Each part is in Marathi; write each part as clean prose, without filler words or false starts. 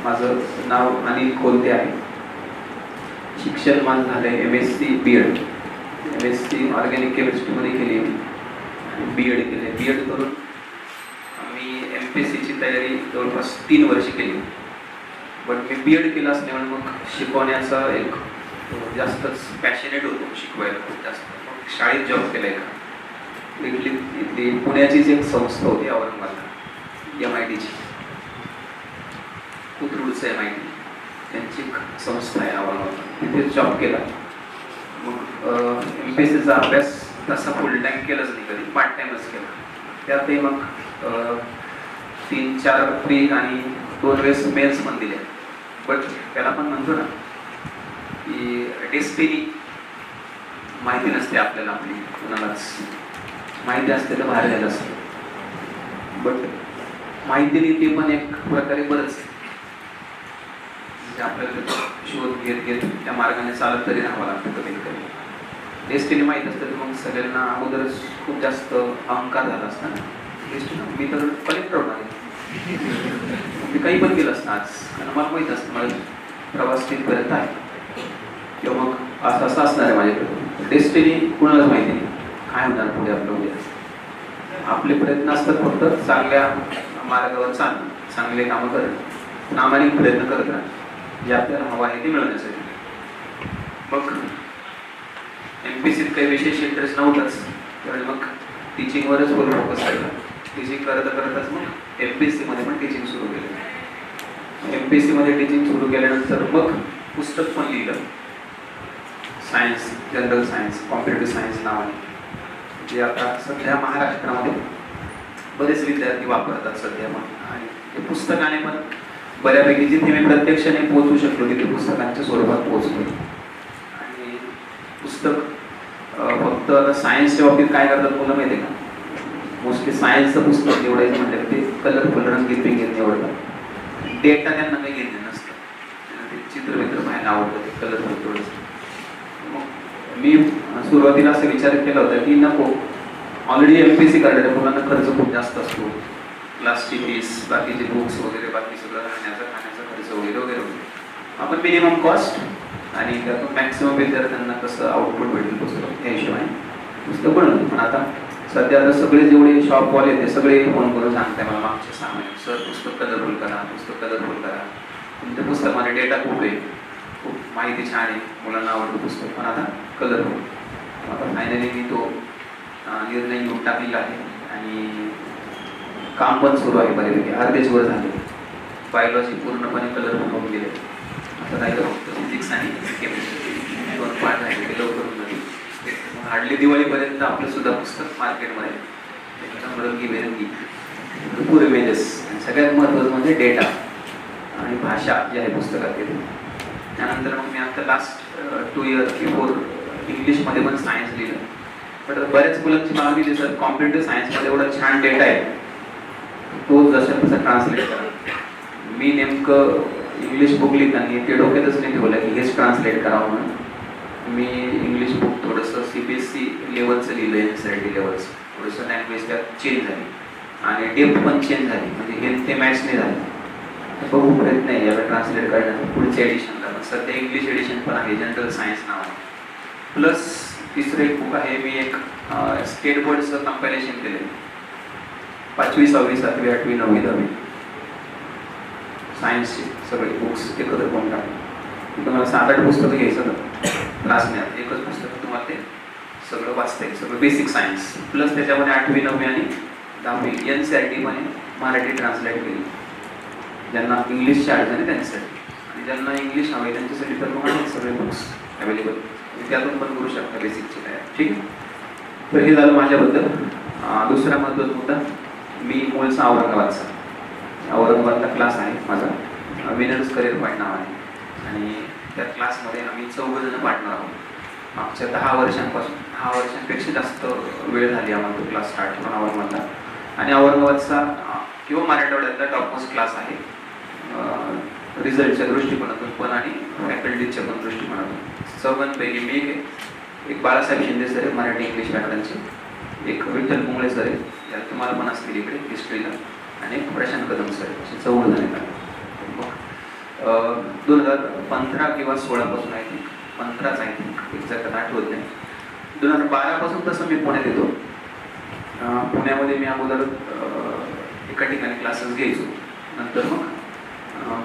माझं नाव अनिल कोलते आहे. शिक्षण माझं झालं आहे MSc BEd. MSc ऑर्गॅनिक केमिस्ट्रीमध्ये केली आहे. BEd केले. BEd करून मी MPSCची तयारी जवळपास 3 वर्ष केली. बट मी BEd केलं असल्यामुळे मग शिकवण्याचा एक जास्तच पॅशनेट होतो, शिकवायला खूप जास्त. मग शाळेत जॉब केला आहे का इथली पुण्याचीच एक संस्था होती औरंगाबादला, MITची, कुतरूडचं MIT, त्यांची एक संस्था आहे औरंगाबादला, तिथे जॉब केला. मग MPSCचा अभ्यास तसा फुल टाईम केलाच नाही, कधी पार्ट टाईमच केला. त्यातही मग 3-4 प्री आणि 2 वेळेस मेल्स पण दिले. बट त्याला पण म्हणतो ना की डेस्टिनी माहिती नसते आपल्याला, आपली कुणालाच माहिती असते तर बाहेर गेलं असतं. बट माहितीने ते पण एक प्रकारे बरंच आहे, म्हणजे आपल्याला शोध घेत घेत त्या मार्गाने चालत तरी राहावं लागतं. कधी कधी डेस्टिनी माहीत असतं तर मग सगळ्यांना अगोदरच खूप जास्त अहंकार झाला असता ना. डेस्टिनी मी तर कलेक्टर होणार आहे, मी काही पण केलं असतं आज, कारण मला माहीत असतं मला प्रवास तिथपर्यंत आहे किंवा मग असं असणार आहे माझ्याकडे. डेस्टिनी कुणालाच माहिती नाही काय होणार पुढे आपलं उद्या. आपले प्रयत्न असतात फक्त चांगल्या मार्गावर चालणं, चांगले कामं करणं, प्रामाणिक प्रयत्न करत राहणं, जे आपल्याला हवं आहे ते मिळवण्यासाठी. मग MPSCत काही विशेष इंटरेस्ट नव्हताच, त्यावेळी मग टीचिंगवरच फुल फोकस केला. टीचिंग करतच मग MPSCमध्ये पण टीचिंग सुरू केलं. MPSCमध्ये टीचिंग सुरू केल्यानंतर मग पुस्तक पण लिहिलं, science, general science, competitive science नावाने, जे आता सध्या महाराष्ट्रामध्ये बरेच विद्यार्थी वापरतात सध्या. मग आणि ते पुस्तकाने पण बऱ्यापैकी जिथे मी प्रत्यक्षाने पोहोचू शकलो तिथे पुस्तकांच्या स्वरूपात पोहोचलो. आणि पुस्तक फक्त सायन्सच्या बाबतीत काय करतात मुलं माहिती आहे का, मोस्टली सायन्सचं पुस्तक निवडायचं म्हटलं ते कलरफुल रंगीत निवडतात. डेटा त्यांना काही घेतलं नसतं, ते चित्रमित्र पाहायला आवडतं, ते कलरफुल थोडंसं. मी सुरुवातीला असा विचार केला होता की नको, ऑलरेडी MPSC करणाऱ्या मुलांना खर्च खूप जास्त असतो, क्लासची फीस, बाकीचे बुक्स वगैरे, बाकी सगळं राहण्याचा खाण्याचा खर्च वगैरे वगैरे वगैरे. आपण मिनिमम कॉस्ट आणि त्यातून मॅक्सिमम विद्यार्थ्यांना कसं आउटपुट भेटेल पुस्तक, या हिशोबाने पुस्तक बनवलं. पण आता सध्या आता सगळे जेवढे शॉपवाले ते सगळे फोन करून सांगताय मला मागच्या 6 महिन्यात, सर पुस्तक कलरफुल करा, पुस्तक कलरफुल करा, तुमच्या पुस्तकामध्ये डेटा खूप आहे, खूप माहिती छान आहे, मुलांना आवडतं पुस्तक, पण आता कलरफुल. आता फायनली मी तो निर्णय घेऊन टाकलेला आहे आणि काम पण सुरू आहे बऱ्यापैकी. अर्धेच वर झाले, बायोलॉजी पूर्णपणे कलरफुल होऊन गेले. आता राहिलं फक्त फिजिक्स आणि केमिस्ट्री, 2 पार्ट राहिले, ते लवकर होऊन हार्डली दिवाळीपर्यंत आपलं सुद्धा पुस्तक मार्केटमध्ये एकदम रंगीबेरंगी, भरपूर इमेजेस, आणि सगळ्यात महत्त्वाचं म्हणजे डेटा आणि भाषा जी आहे पुस्तकात येते. त्यानंतर मग मी आता लास्ट 2 इयर बिफोर इंग्लिशमध्ये पण सायन्स लिहिलं. बट बऱ्याच मुलांची मागणी होती, सर कॉम्पिटेटिव्ह सायन्समध्ये एवढा छान डेटा आहे, तो जसा तसा ट्रान्सलेट करा. मी नेमकं इंग्लिश बुक लिहिताना ते डोक्यातच नाही ठेवलं की हेच ट्रान्सलेट करावं म्हणून. मी इंग्लिश बुक थोडंसं CBSE लेवलचं लिहिलं, NCERT लेवलचं. थोडंसं लँग्वेज त्यात चेंज झाली आणि डेप्थ पण चेंज झाली, म्हणजे हे ते मॅच नाही झालं. बघू प्रयत्न आहे याला ट्रान्सलेट करण्याचा पुढच्या एडिशनला. पण सध्या इंग्लिश एडिशन पण आहे, जनरल सायन्स नावाने. प्लस तिसरं एक बुक आहे, मी एक स्टेट बोर्डचं कंपॅरिझन केलं, 5वी 6वी 7वी 8वी 9वी 10वी सायन्सचे सगळे बुक्स एकत्र करून टाकले. तुम्हाला 7-8 पुस्तकं घ्यायचं ना क्लासमध्ये, एकच पुस्तक तुम्हाला ते सगळं वाचता येईल, सगळं बेसिक सायन्स. प्लस त्याच्यामध्ये 8वी 9वी आणि 10वी NCERTमध्ये मराठी ट्रान्सलेट केली, ज्यांना इंग्लिशची अडचण आहे त्यांच्यासाठी, आणि ज्यांना इंग्लिश हवं आहे त्यांच्यासाठी तर मग आहेत सगळे बुक्स अवेलेबल, त्यातून पण करू शकता बेसिकची तयार. ठीक आहे, तर हे झालं माझ्याबद्दल. दुसरा महत्त्वाचा मुद्दा, मी मूळचा औरंगाबादचा, औरंगाबादला क्लास आहे माझा, विनर्स करिअर पॉईंट नाव आहे, आणि त्या क्लासमध्ये आम्ही 4 जण पार्टनर आहोत. मागच्या 10 वर्षांपासून, 10 वर्षांपेक्षा जास्त वेळ झाली आम्हाला तो क्लास स्टार्ट करून औरंगाबादला. आणि औरंगाबादचा किंवा मराठवाड्यातला टॉपमोस्ट क्लास आहे, रिझल्टच्या दृष्टिकोनातून पण आणि फॅकल्टीच्या पण दृष्टिकोनातून. 4पैकी मी एक बाळासाहेब शिंदे सर आहे मराठी इंग्लिश व्याकरणचे, एक विठ्ठल मुंगळे सर आहे, त्यात तुम्हाला पण असतील इकडे हिस्ट्रीला, आणि एक प्रशांत कदम सर आहे. असे 4 जण येतात. 2015 किंवा 16 पासून आय थिंक 15च आय थिंक एक्झॅक्ट आठवत नाही. 2012 पासून तसं मी पुण्यात येतो. पुण्यामध्ये मी अगोदर एका ठिकाणी क्लासेस घ्यायचो, नंतर मग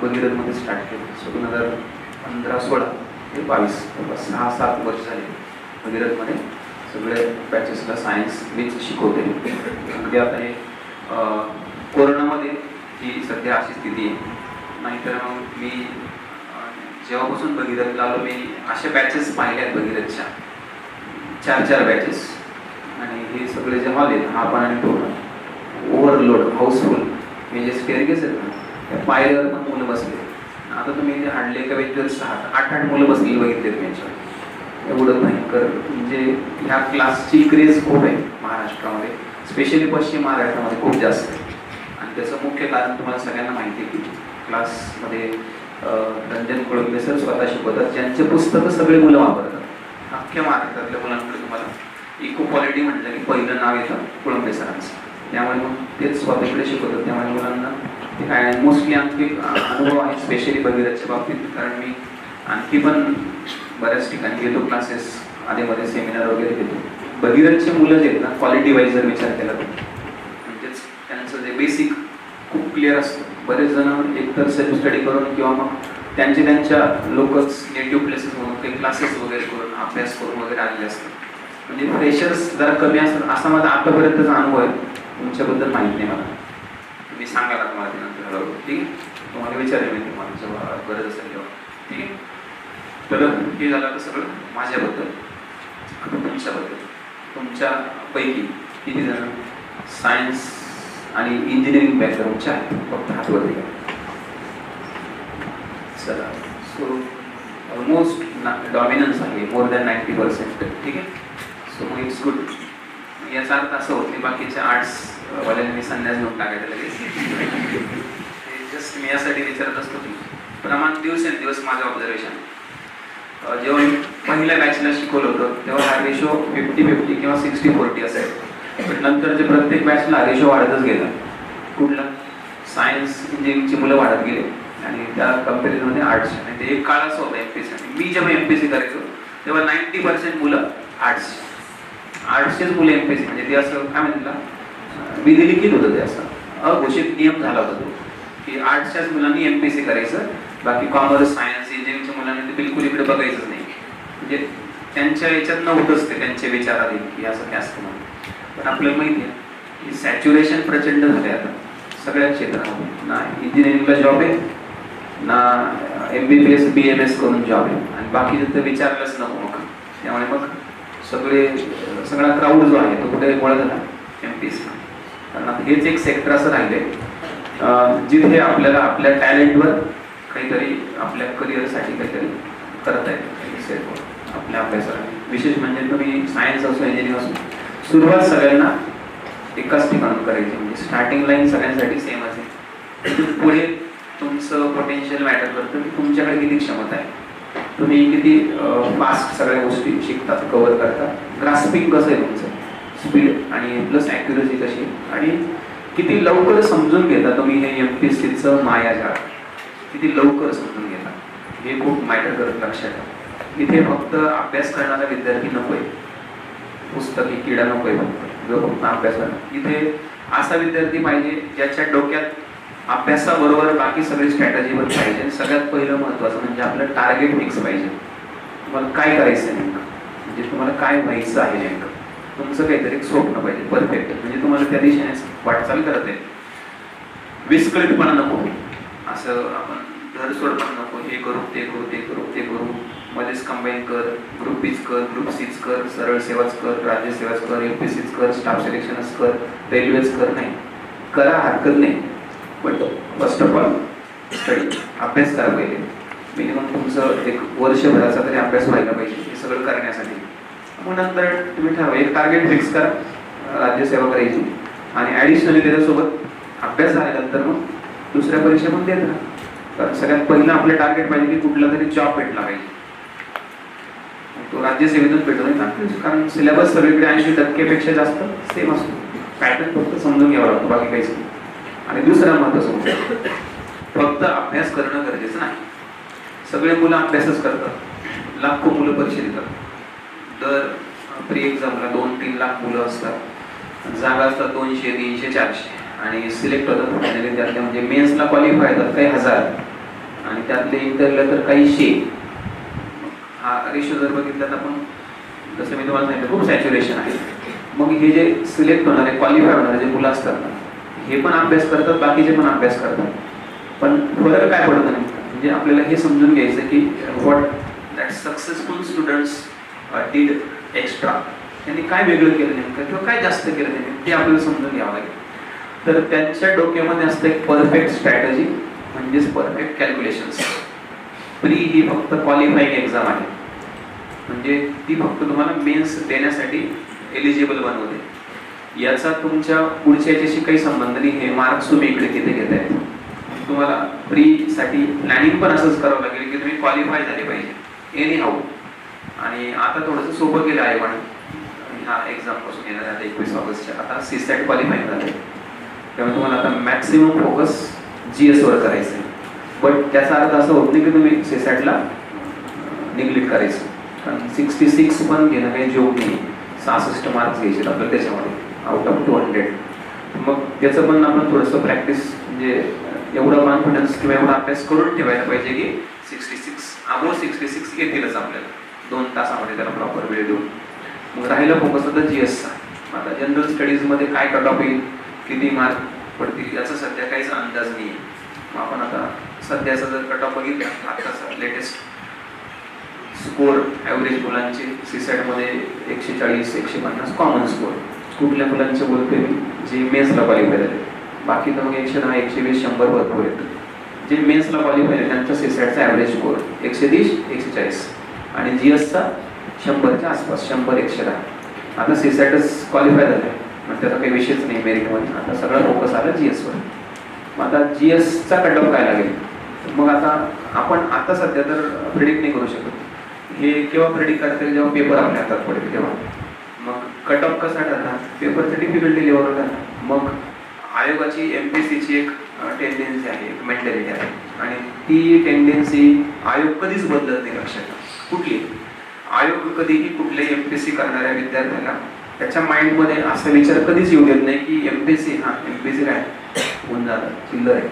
भगीरथमध्ये स्टार्ट केलं. सो 2015-16 ते 22 6-7 वर्ष झाले भगीरथमध्ये सगळे बॅचेसला सायन्स मीच शिकवते. म्हणजे आता हे कोरोनामध्ये ही सध्या अशी स्थिती आहे. नाहीतर मग मी जेव्हापासून भगीरथला आलो मी अशा बॅचेस पाहिल्या आहेत भगीरथच्या 4 बॅचेस. आणि हे सगळे जे हॉल आहेत हा पण आणि तो ओव्हरलोड हाऊसफुल. हे जे स्टेअरकेस आहेत ना त्या पायऱ्यावर पण मुलं बसले. आता तुम्ही इथे हाडले एका बेंचवर 8 मुलं बसलेली बघितले बेंचवर. एवढं भयंकर म्हणजे ह्या क्लासची क्रेज खूप आहे महाराष्ट्रामध्ये, स्पेशली पश्चिम महाराष्ट्रामध्ये खूप जास्त आहे. आणि त्याचं मुख्य कारण तुम्हाला सगळ्यांना माहिती आहे की क्लासमध्ये रंजन कोळंबे सर स्वतः शिकवतात, ज्यांचे पुस्तकं सगळे मुलं वापरतात. अख्ख्या महाराष्ट्रातल्या मुलांकडे तुम्हाला इको क्वालिटी म्हटलं की पहिलं नाव येतं कोळंबे सरांचं. त्यामुळे मग तेच स्वतःकडे शिकवतात. त्यामुळे मुलांना ते काय मोस्टली आणखी अनुभव आहे स्पेशली भगीरथच्या बाबतीत. कारण मी आणखी पण बऱ्याच ठिकाणी घेतो क्लासेस, आधीमध्ये सेमिनार वगैरे घेतो. भगीरथचे मुलं जे आहेत ना क्वालिटी वाईज जर विचार केला तर म्हणजेच त्यांचं जे बेसिक खूप क्लिअर असतं. बरेच जण एकतर सेल्फ स्टडी करून किंवा मग त्यांच्या लोकल्स नेटिव्ह प्लेसेस म्हणून काही क्लासेस वगैरे करून अभ्यास करून वगैरे आलेले असतात. म्हणजे फ्रेशर्स जरा कमी असतात असा माझा आतापर्यंतचा अनुभव आहे. तुमच्याबद्दल माहीत नाही मला, तुम्ही सांगा तुम्हाला ते नंतर हळूहळू. ठीक आहे, तुम्हाला विचारेल मी तुम्हाला जेव्हा गरज असेल तेव्हा. ठीक आहे, तर हे झालं तर सगळं माझ्याबद्दल. आता तुमच्याबद्दल, तुमच्यापैकी किती जण सायन्स आणि इंजिनिअरिंग बॅकग्राऊंडच्या आहेत? फक्त हातवरती घ्या. चला, सो ऑलमोस्ट डॉमिनन्स आहे, मोर दॅन 90%. ठीक आहे, सो मग इट्स गुड. याचा अर्थ असं होत नाही बाकीच्या आर्ट्सवाल्यांनी संन्यास घेऊन टाकायचं लगेच. जस्ट मी यासाठी विचारत असतो की प्रमाण दिवसेंदिवस माझं ऑब्झर्वेशन जेव्हा मी पहिल्या बॅचला शिकवलं होतं तेव्हा हा रेशो 50-50 किंवा 60-40 असेल. पण नंतरचे प्रत्येक बॅचला रेशो वाढतच गेला. कुठला? सायन्स इंजिनिअरिंगची मुलं वाढत गेले आणि त्या कम्पॅरिझनमध्ये आर्ट्स. आणि ते एक काळ असं होतं एमपीएससी. मी जेव्हा एमपीएससी करायचो तेव्हा 90% मुलं आर्ट्सचेच मुलं एमपीएससी. म्हणजे ते असं काय म्हणतात विधिलिखित होतं, ते असं अघोषित नियम झाला होता तो की आर्ट्सच्याच मुलांनी एमपीएससी करायचं, बाकी कॉमर्स सायन्स इंजिनिअरिंगच्या मुलांनी ते बिलकुल इकडे बघायचंच नाही. म्हणजे त्यांच्या याच्यात नव्हतंच ते, त्यांच्या विचारात की असं काय असतं म्हणून. पण आपल्याला माहिती आहे की सॅच्युरेशन प्रचंड झाले आता सगळ्या क्षेत्रामध्ये. ना इंजिनिअरिंगला जॉब आहे, ना MBBS BMS करून जॉब आहे, आणि बाकी तर विचारलंच नको मग. त्यामुळे मग सगळा क्राऊड जो आहे तो कुठे गोळा झाला एमपीएससी. कारण आता हेच एक सेक्टर असं राहिले जिथे आपल्याला आपल्या टॅलेंटवर काहीतरी आपल्या करिअरसाठी काहीतरी करता येतं आपल्या अभ्यासाला. विशेष म्हणजे तुम्ही सायन्स असो इंजिनिअरिंग असो, सुरुवात सगळ्यांना एकाच ठिकाणून करायची. म्हणजे स्टार्टिंग लाईन सगळ्यांसाठी सेम असेल. पुढे तुमचं पोटेन्शियल मॅटर करतं की तुमच्याकडे किती क्षमता आहे, तुम्ही किती फास्ट सगळ्या गोष्टी शिकतात, कव्हर करतात, ग्रास्पिंग कसं आहे तुमचं, स्पीड आणि प्लस ॲक्युरसी कशी, आणि किती लवकर समजून घेता तुम्ही हे एमपीएससीचं मायाजाळ, किती लवकर समजून घेता. हे खूप मॅटर करत लक्षात ठेवा. इथे फक्त अभ्यास करणारा विद्यार्थी नको आहे, पुस्तकी किडा नको आहे जो फक्त अभ्यास करणार. इथे असा विद्यार्थी पाहिजे ज्याच्या डोक्यात अभ्यासाबरोबर बाकी सगळी स्ट्रॅटेजी पण पाहिजे. सगळ्यात पहिलं महत्त्वाचं म्हणजे आपलं टार्गेट फिक्स पाहिजे. तुम्हाला काय करायचं आहे नेमकं, म्हणजे तुम्हाला काय व्हायचं आहे नेमकं, तुमचं काहीतरी एक स्वप्न पाहिजे परफेक्ट, म्हणजे तुम्हाला त्या दिशेने वाटचाल करत आहे. विस्कळीतपणा नको, असं आपण धरसोड पण नको, हे करू ते करू ते करू ते करू, मध्येच कंबाईन कर, ग्रुप बीच कर, ग्रुप सीच कर, सरळ सेवाच कर, राज्य सेवाच कर, एमपीएससीच कर, स्टाफ सिलेक्शनच कर, रेल्वेच कर. नाही करा, हरकत नाही, पण फर्स्ट ऑफ ऑल स्टडी, अभ्यास करा पाहिजे. मिनिमम तुमचं एक वर्षभराचा तरी अभ्यास व्हायला पाहिजे हे सगळं करण्यासाठी. मग नंतर तुम्ही ठरवा, एक टार्गेट फिक्स करा राज्यसेवा करायची, आणि ॲडिशनली त्याच्यासोबत अभ्यास झाल्यानंतर मग दुसऱ्या परीक्षा पण देत राहा. कारण सगळ्यात पहिलं आपलं टार्गेट पाहिजे की कुठला तरी जॉब भेटला पाहिजे. तो राज्यसेवेतून भेटतो नाही ना, कारण सिलेबस सगळीकडे 80% जास्त सेम असतो. पॅटर्न फक्त समजून घ्यावा लागतो, बाकी काहीच नाही. आणि दुसरा महत्त्वाचा फक्त अभ्यास करणं गरजेचं नाही. सगळे मुलं अभ्यासच करतात, लाखो मुलं परीक्षा देतात. दर प्री एक्झामला 2-3 लाख मुलं असतात, जागा असतात 200, 300, 400 आणि सिलेक्ट होतात फायनली त्यातले. म्हणजे मेन्सला क्वालिफाय होतात काही 1000 आणि त्यातले इंटरला तर काही 100. हा रेशो जर बघितला तर आपण जसं मी तुम्हाला सांगितलं खूप सॅच्युरेशन आहे. मग हे जे सिलेक्ट होणारे क्वालिफाय होणारे जे मुलं असतात ना, हे पण अभ्यास करतात, बाकीचे पण अभ्यास करतात. पण फरक काय पडतं नाही म्हणजे आपल्याला हे समजून घ्यायचं की what that successful students did extra. त्यांनी काय वेगळं केलं नेमकं किंवा काय जास्त केलं त्यांनी ते आपल्याला समजून घ्यावं लागेल. तर त्यांच्या डोक्यामध्ये असतं एक परफेक्ट स्ट्रॅटेजी म्हणजेच परफेक्ट कॅल्क्युलेशन्स. प्री ही फक्त क्वालिफाईंग एक्झाम आहे, म्हणजे ती फक्त तुम्हाला मेन्स देण्यासाठी एलिजिबल बनवते. याचा तुमच्या पुढच्या याच्याशी काही संबंध नाही. हे मार्क्स तुम्ही इकडे तिथे घेत आहेत. तुम्हाला प्रीसाठी प्लॅनिंग पण असंच करावं लागेल की तुम्ही क्वालिफाय झाले पाहिजे एनी हाऊ. आणि आता थोडंसं सोपं केलं आहे पण ह्या एक्झामपासून येणार आता 21 ऑगस्टच्या आता सीसॅट क्वालिफाय झाले. त्यामुळे तुम्हाला आता मॅक्सिमम फोकस GS वर करायचं आहे. बट त्याचा अर्थ असं होत नाही की तुम्ही सीसॅटला निग्लेक्ट करायचं. कारण 66 पण घेणं काही जोक नाही. 66 मार्क्स घ्यायचे आपल्याला त्याच्यामध्ये आउट ऑफ 200. मग त्याचं पण आपण थोडंसं प्रॅक्टिस म्हणजे एवढा कॉन्फिडन्स किंवा एवढा अभ्यास करून ठेवायला पाहिजे की 66 येतीलच आपल्याला 2 तासामध्ये त्याला प्रॉपर वेळ देऊन. मग राहिलं फोकस होतं GSचा. आता जनरल स्टडीजमध्ये काय कट ऑफ येईल, किती मार्क पडतील याचा सध्या काहीच अंदाज नाही आहे. मग आपण आता सध्याचा जर कट ऑफ बघितला आताचा लेटेस्ट स्कोर ॲव्हरेज मुलांचे सीसॅटमध्ये 140, 150 कॉमन स्कोर. कुठल्या मुलांचे बोलते मी जे मेन्सला क्वालिफाय झाले. बाकी तर मग 110, 120, 100 भरपूर येतं. जे मेन्सला क्वालिफाय झाले त्यांचा सीसॅटचा ॲव्हरेज स्कोर 130, 140 आणि GSचा 100च्या आसपास 100, 110. आता सीसॅटच क्वालिफाय झालं म्हणजे त्याचा काही विषयच नाही मेरिटमध्ये. आता सगळा फोकस आला GSवर. मग आता GSचा कट ऑफ काय लागेल. मग आता आपण आता सध्या तर प्रिडिक्ट नाही करू शकत. हे केव्हा प्रेडिक्ट करता येईल जेव्हा पेपर आपल्या हातात पडेल तेव्हा. मग कट ऑफ कसा ठरणार, पेपरचं डिफिकल्टी लेवल ठरणार. मग आयोगाची MPSCची एक टेंडेन्सी आहे, एक मेंटॅलिटी आहे आणि ती टेंडेन्सी आयोग कधीच बदलत नाही. लक्षात कुठली आयोग कधीही कुठल्याही MPSC करणाऱ्या विद्यार्थ्याला त्याच्या माइंडमध्ये असा विचार कधीच येऊ देत नाही की MPSC काय होऊन जातं चिल्लर आहे.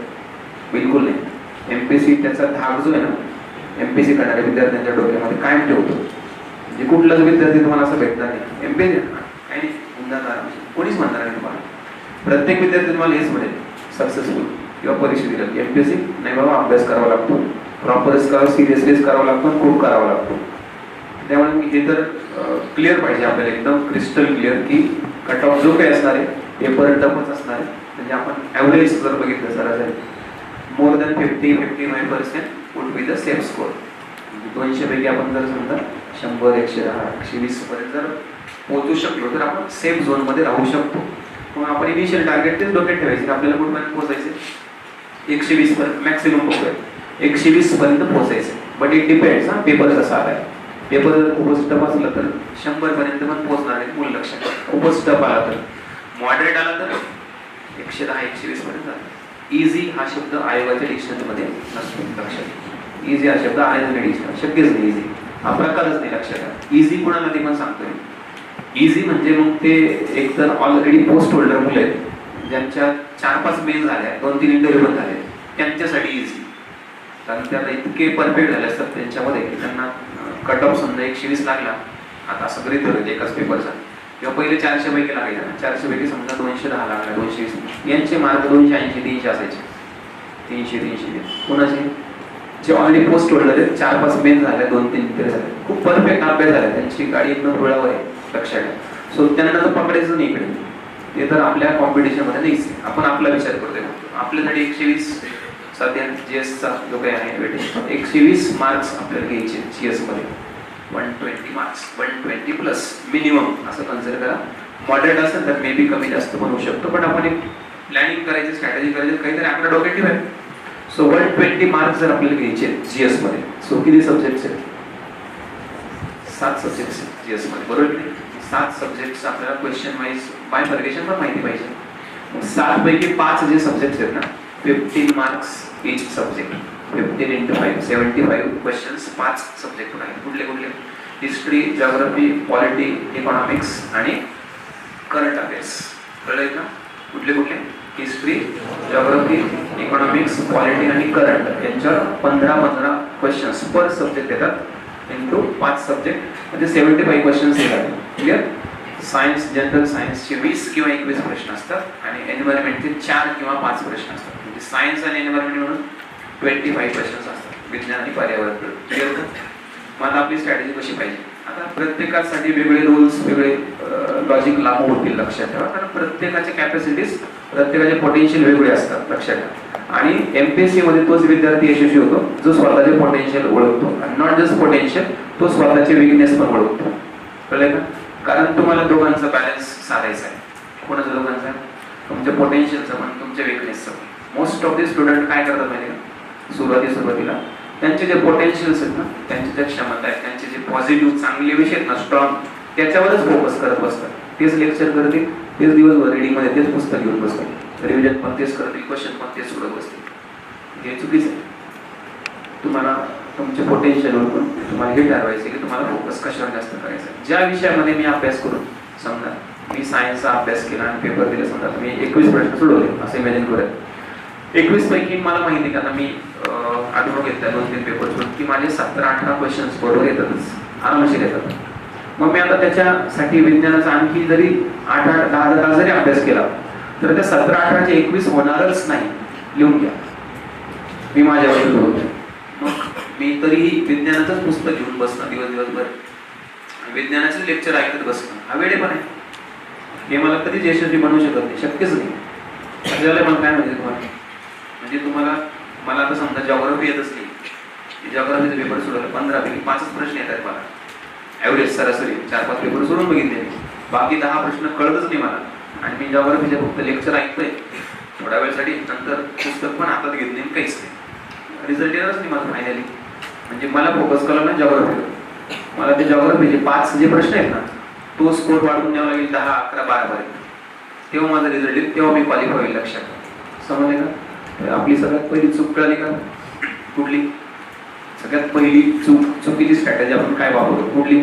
बिलकुल नाही. MPSC त्याचा धाक जो आहे ना MPSC करणाऱ्या विद्यार्थ्यांच्या डोक्यामध्ये कायम ठेवतो. म्हणजे कुठलाच विद्यार्थी तुम्हाला असं भेटणार नाही MPSC काही नाही होऊन जाणार कोणीच म्हणणार नाही तुम्हाला. प्रत्येक विद्यार्थी तुम्हाला हेच म्हणेल सक्सेसफुल किंवा परीक्षा दिलं की MPSC नाही बाबा अभ्यास करावा लागतो, प्रॉपरच करावं, सिरियसलीच करावं लागतं, खूप करावा लागतो. त्यामुळे हे तर क्लिअर पाहिजे आपल्याला एकदम क्रिस्टल क्लिअर की कट ऑफ जो काही असणार आहे पेपर टफच असणार आहे. म्हणजे आपण ॲव्हरेज जर बघितलं सरासरी more than 50-55% would be the safe score. 200 पैकी आपण जर समजा 100, 110, 120 पर्यंत जर पोहोचू शकलो तर आपण सेफ झोनमध्ये राहू शकतो. मग आपण इनिशियल टार्गेट तेच डोक्यात ठेवायचे आपल्याला कुठपर्यंत पोहोचायचे 120 पर्यंत मॅक्सिमम पोहोचेल 120 पर्यंत पोहोचायचे. बट इट डिपेंड्स हा पेपर कसा आलाय. पेपर जर खूपच टफ असला तर 100 पर्यंत पण पोहोचणार आहे मूल लक्षात. खूपच टफ आला तर मॉडरेट आला तर 110, 120 पर्यंत जातो. इझी हा शब्द आयोगाच्या डिक्शनरीमध्ये नसतो लक्षात. इझी हा शब्द आहे डिक्शनरी शक्यच नाही. इझी हा प्रकारच नाही लक्षात. इझी कोणाला ते पण सांगतोय. इझी म्हणजे मग ते एक तर ऑलरेडी पोस्ट होल्डर मुलं आहेत ज्यांच्या 4-5 मेन झाल्या 2-3 इंटरव्ह्यू पण झाले त्यांच्यासाठी इझी. कारण त्याला इतके परफेक्ट झाले असतात त्यांच्यामध्ये की त्यांना कट ऑफ समजा 120 लागला. आता असं गृहीत धरत एकाच पेपरचा किंवा पहिले 400 पैकी लागायचा ना 400 पैकी समजा 210 लागला 220 यांचे मार्क 280, 300 असायचे. 300 कोणाचे जे ऑलरेडी पोस्ट होल्डर आहेत 4-5 मेन झाल्या 2-3 इंटरव्ह्यू झाले खूप परफेक्ट अभ्यास झाला त्यांची गाडी एकदम रुळावर आहे लक्षात. सो त्यांना तर पकडायचं नाही इकडे. ते तर आपल्या कॉम्पिटिशनमध्ये नाहीच. आपण आपला विचार करतोय आपल्यासाठी 120 सध्या GSचा जो काही आहे वेटेज 120 मार्क्स आपल्याला घ्यायचे GSमध्ये. 120 मार्क्स 120 प्लस मिनिमम असं कन्सिडर करा. मॉडरेट असेल तर मे बी कमी जास्त पण होऊ शकतो. पण आपण एक प्लॅनिंग करायची स्ट्रॅटेजी करायची काहीतरी आपल्या डोक्यात ठेवायचं. सो 120 मार्क्स जर आपल्याला घ्यायचे GSमध्ये. सो किती सब्जेक्ट्स आहेत 7 सब्जेक्ट्स आहेत GSमध्ये बरोबर नाही. 7 सब्जेक्ट्स आपल्याला क्वेश्चन वाईज बायफर्गेशन पण माहिती पाहिजे. 7 पैकी 5 जे सब्जेक्ट्स आहेत ना 15 marks each subject. 15 into 5, 75 questions, 5 subject आहेत. कुठले कुठले? हिस्ट्री, जिओग्राफी, पॉलिटी, इकॉनॉमिक्स आणि करंट अफेअर्स. कळलं का? कुठले कुठले? हिस्ट्री, जिओग्राफी, इकॉनॉमिक्स, पॉलिटी आणि करंट यांच्यावर 15 क्वेश्चन्स पर सब्जेक्ट येतात इंटू 5 सब्जेक्ट, म्हणजे 75 क्वेश्चन्स येतात. क्लिअर? सायन्स, जनरल सायन्सचे 20 किंवा 21 प्रश्न असतात आणि एन्व्हायरमेंटचे 4 किंवा 5 प्रश्न असतात. म्हणजे सायन्स आणि एन्व्हायरमेंट म्हणून 25 क्वेश्चन्स असतात. विज्ञान आणि पर्यावरण. क्लिअर? मग आता आपली स्ट्रॅटेजी कशी पाहिजे? आता प्रत्येकासाठी वेगळे रूल्स, वेगळे लॉजिक लागू होतील, लक्षात ठेवा. कारण प्रत्येकाचे कॅपॅसिटीज, प्रत्येकाचे पोटेन्शियल वेगळे असतात, लक्षात ठेवा. आणि एमपीएससी मध्ये तोच विद्यार्थी यशस्वी होतो जो स्वतःचे पोटेन्शियल ओळखतो, आणि नॉट जस्ट पोटेन्शियल, तो स्वतःचे विकनेस पण ओळखतो. कळलं का? कारण तुम्हाला दोघांचा बॅलन्स साधायचा आहे. कोणाचं दोघांचा? तुमच्या पोटेन्शियलचं पण तुमच्या विकनेसचं पण. मोस्ट ऑफ द स्टुडंट काय करतात माहिती का? सुरुवातीला त्यांचे जे पोटेन्शियल्स आहेत ना, त्यांची ज्या क्षमता आहेत, त्यांचे जे पॉझिटिव्ह चांगले विषय आहेत ना, स्ट्रॉंग, त्याच्यावरच फोकस करत बसतात. तेच लेक्चर करतील, तेच दिवसभर रीडिंगमध्ये तेच पुस्तक घेऊन बसतील, रिव्हिजन पण तेच करतील, क्वेश्चन पण तेच सोडत बसतील. हे चुकीचं आहे. तुम्हाला तुमचे पोटेन्शियल ओळखून तुम्हाला हे ठरवायचं की तुम्हाला फोकस कशावर जास्त करायचा. ज्या विषयामध्ये मी अभ्यास करून, समजा मी सायन्सचा अभ्यास केला आणि पेपर दिला, समजा मी 21 प्रश्न सोडवले असं इमॅजिन करूया. 21 पैकी मला माहिती का, मी अनुभव घेतला 2-3 पेपर सोडून की माझे 17-18 क्वेश्चन्स बरोबर येतातच, आरामशीर येतात. मग मी आता त्याच्यासाठी विज्ञानाचा आणखी जरी 8-10 तास जरी अभ्यास केला तर त्या 17-18चे 21 होणारच नाही. लिहून घ्या, मी माझ्यावर होतो. मग मी तरीही विज्ञानाचंच पुस्तक घेऊन बसणं दिवसभर, विज्ञानाचं लेक्चर ऐकत बसणं, हा वेडे पण आहे. हे मला कधीच यशस्वी बनवू शकत नाही, शक्यच नाही. त्याच्याला मला काय माहिती तुम्हाला, म्हणजे तुम्हाला, मला आता समजा जिओग्राफी येतच नाही, जिओग्राफीचा पेपर सोडवला 15 पैकी 5च प्रश्न येतात मला, ॲव्हरेज सरासरी 4-5 पेपर सोडून बघितले, बाकी 10 प्रश्न कळतच नाही मला. आणि मी जिओग्राफीचे फक्त लेक्चर ऐकतोय थोड्या वेळसाठी, नंतर पुस्तक पण हातात घेत नाही, काहीच नाही. रिझल्ट येणारच नाही माझं फायनली. म्हणजे मला फोकस करायला ना जिओग्राफीवर, मला ते जिओग्राफीचे 5 जे प्रश्न आहेत ना, तो स्कोर वाढवून द्यावा लागेल 10, 11, 12 पर्यंत. तेव्हा माझा रिझल्ट येईल, तेव्हा मी क्वालिफाय होईल. लक्षात समजले का? आपली सगळ्यात पहिली चूक कळली का? कुठली? सगळ्यात पहिली चुकीची स्ट्रॅटेजी आपण काय वापरतो? कुठली?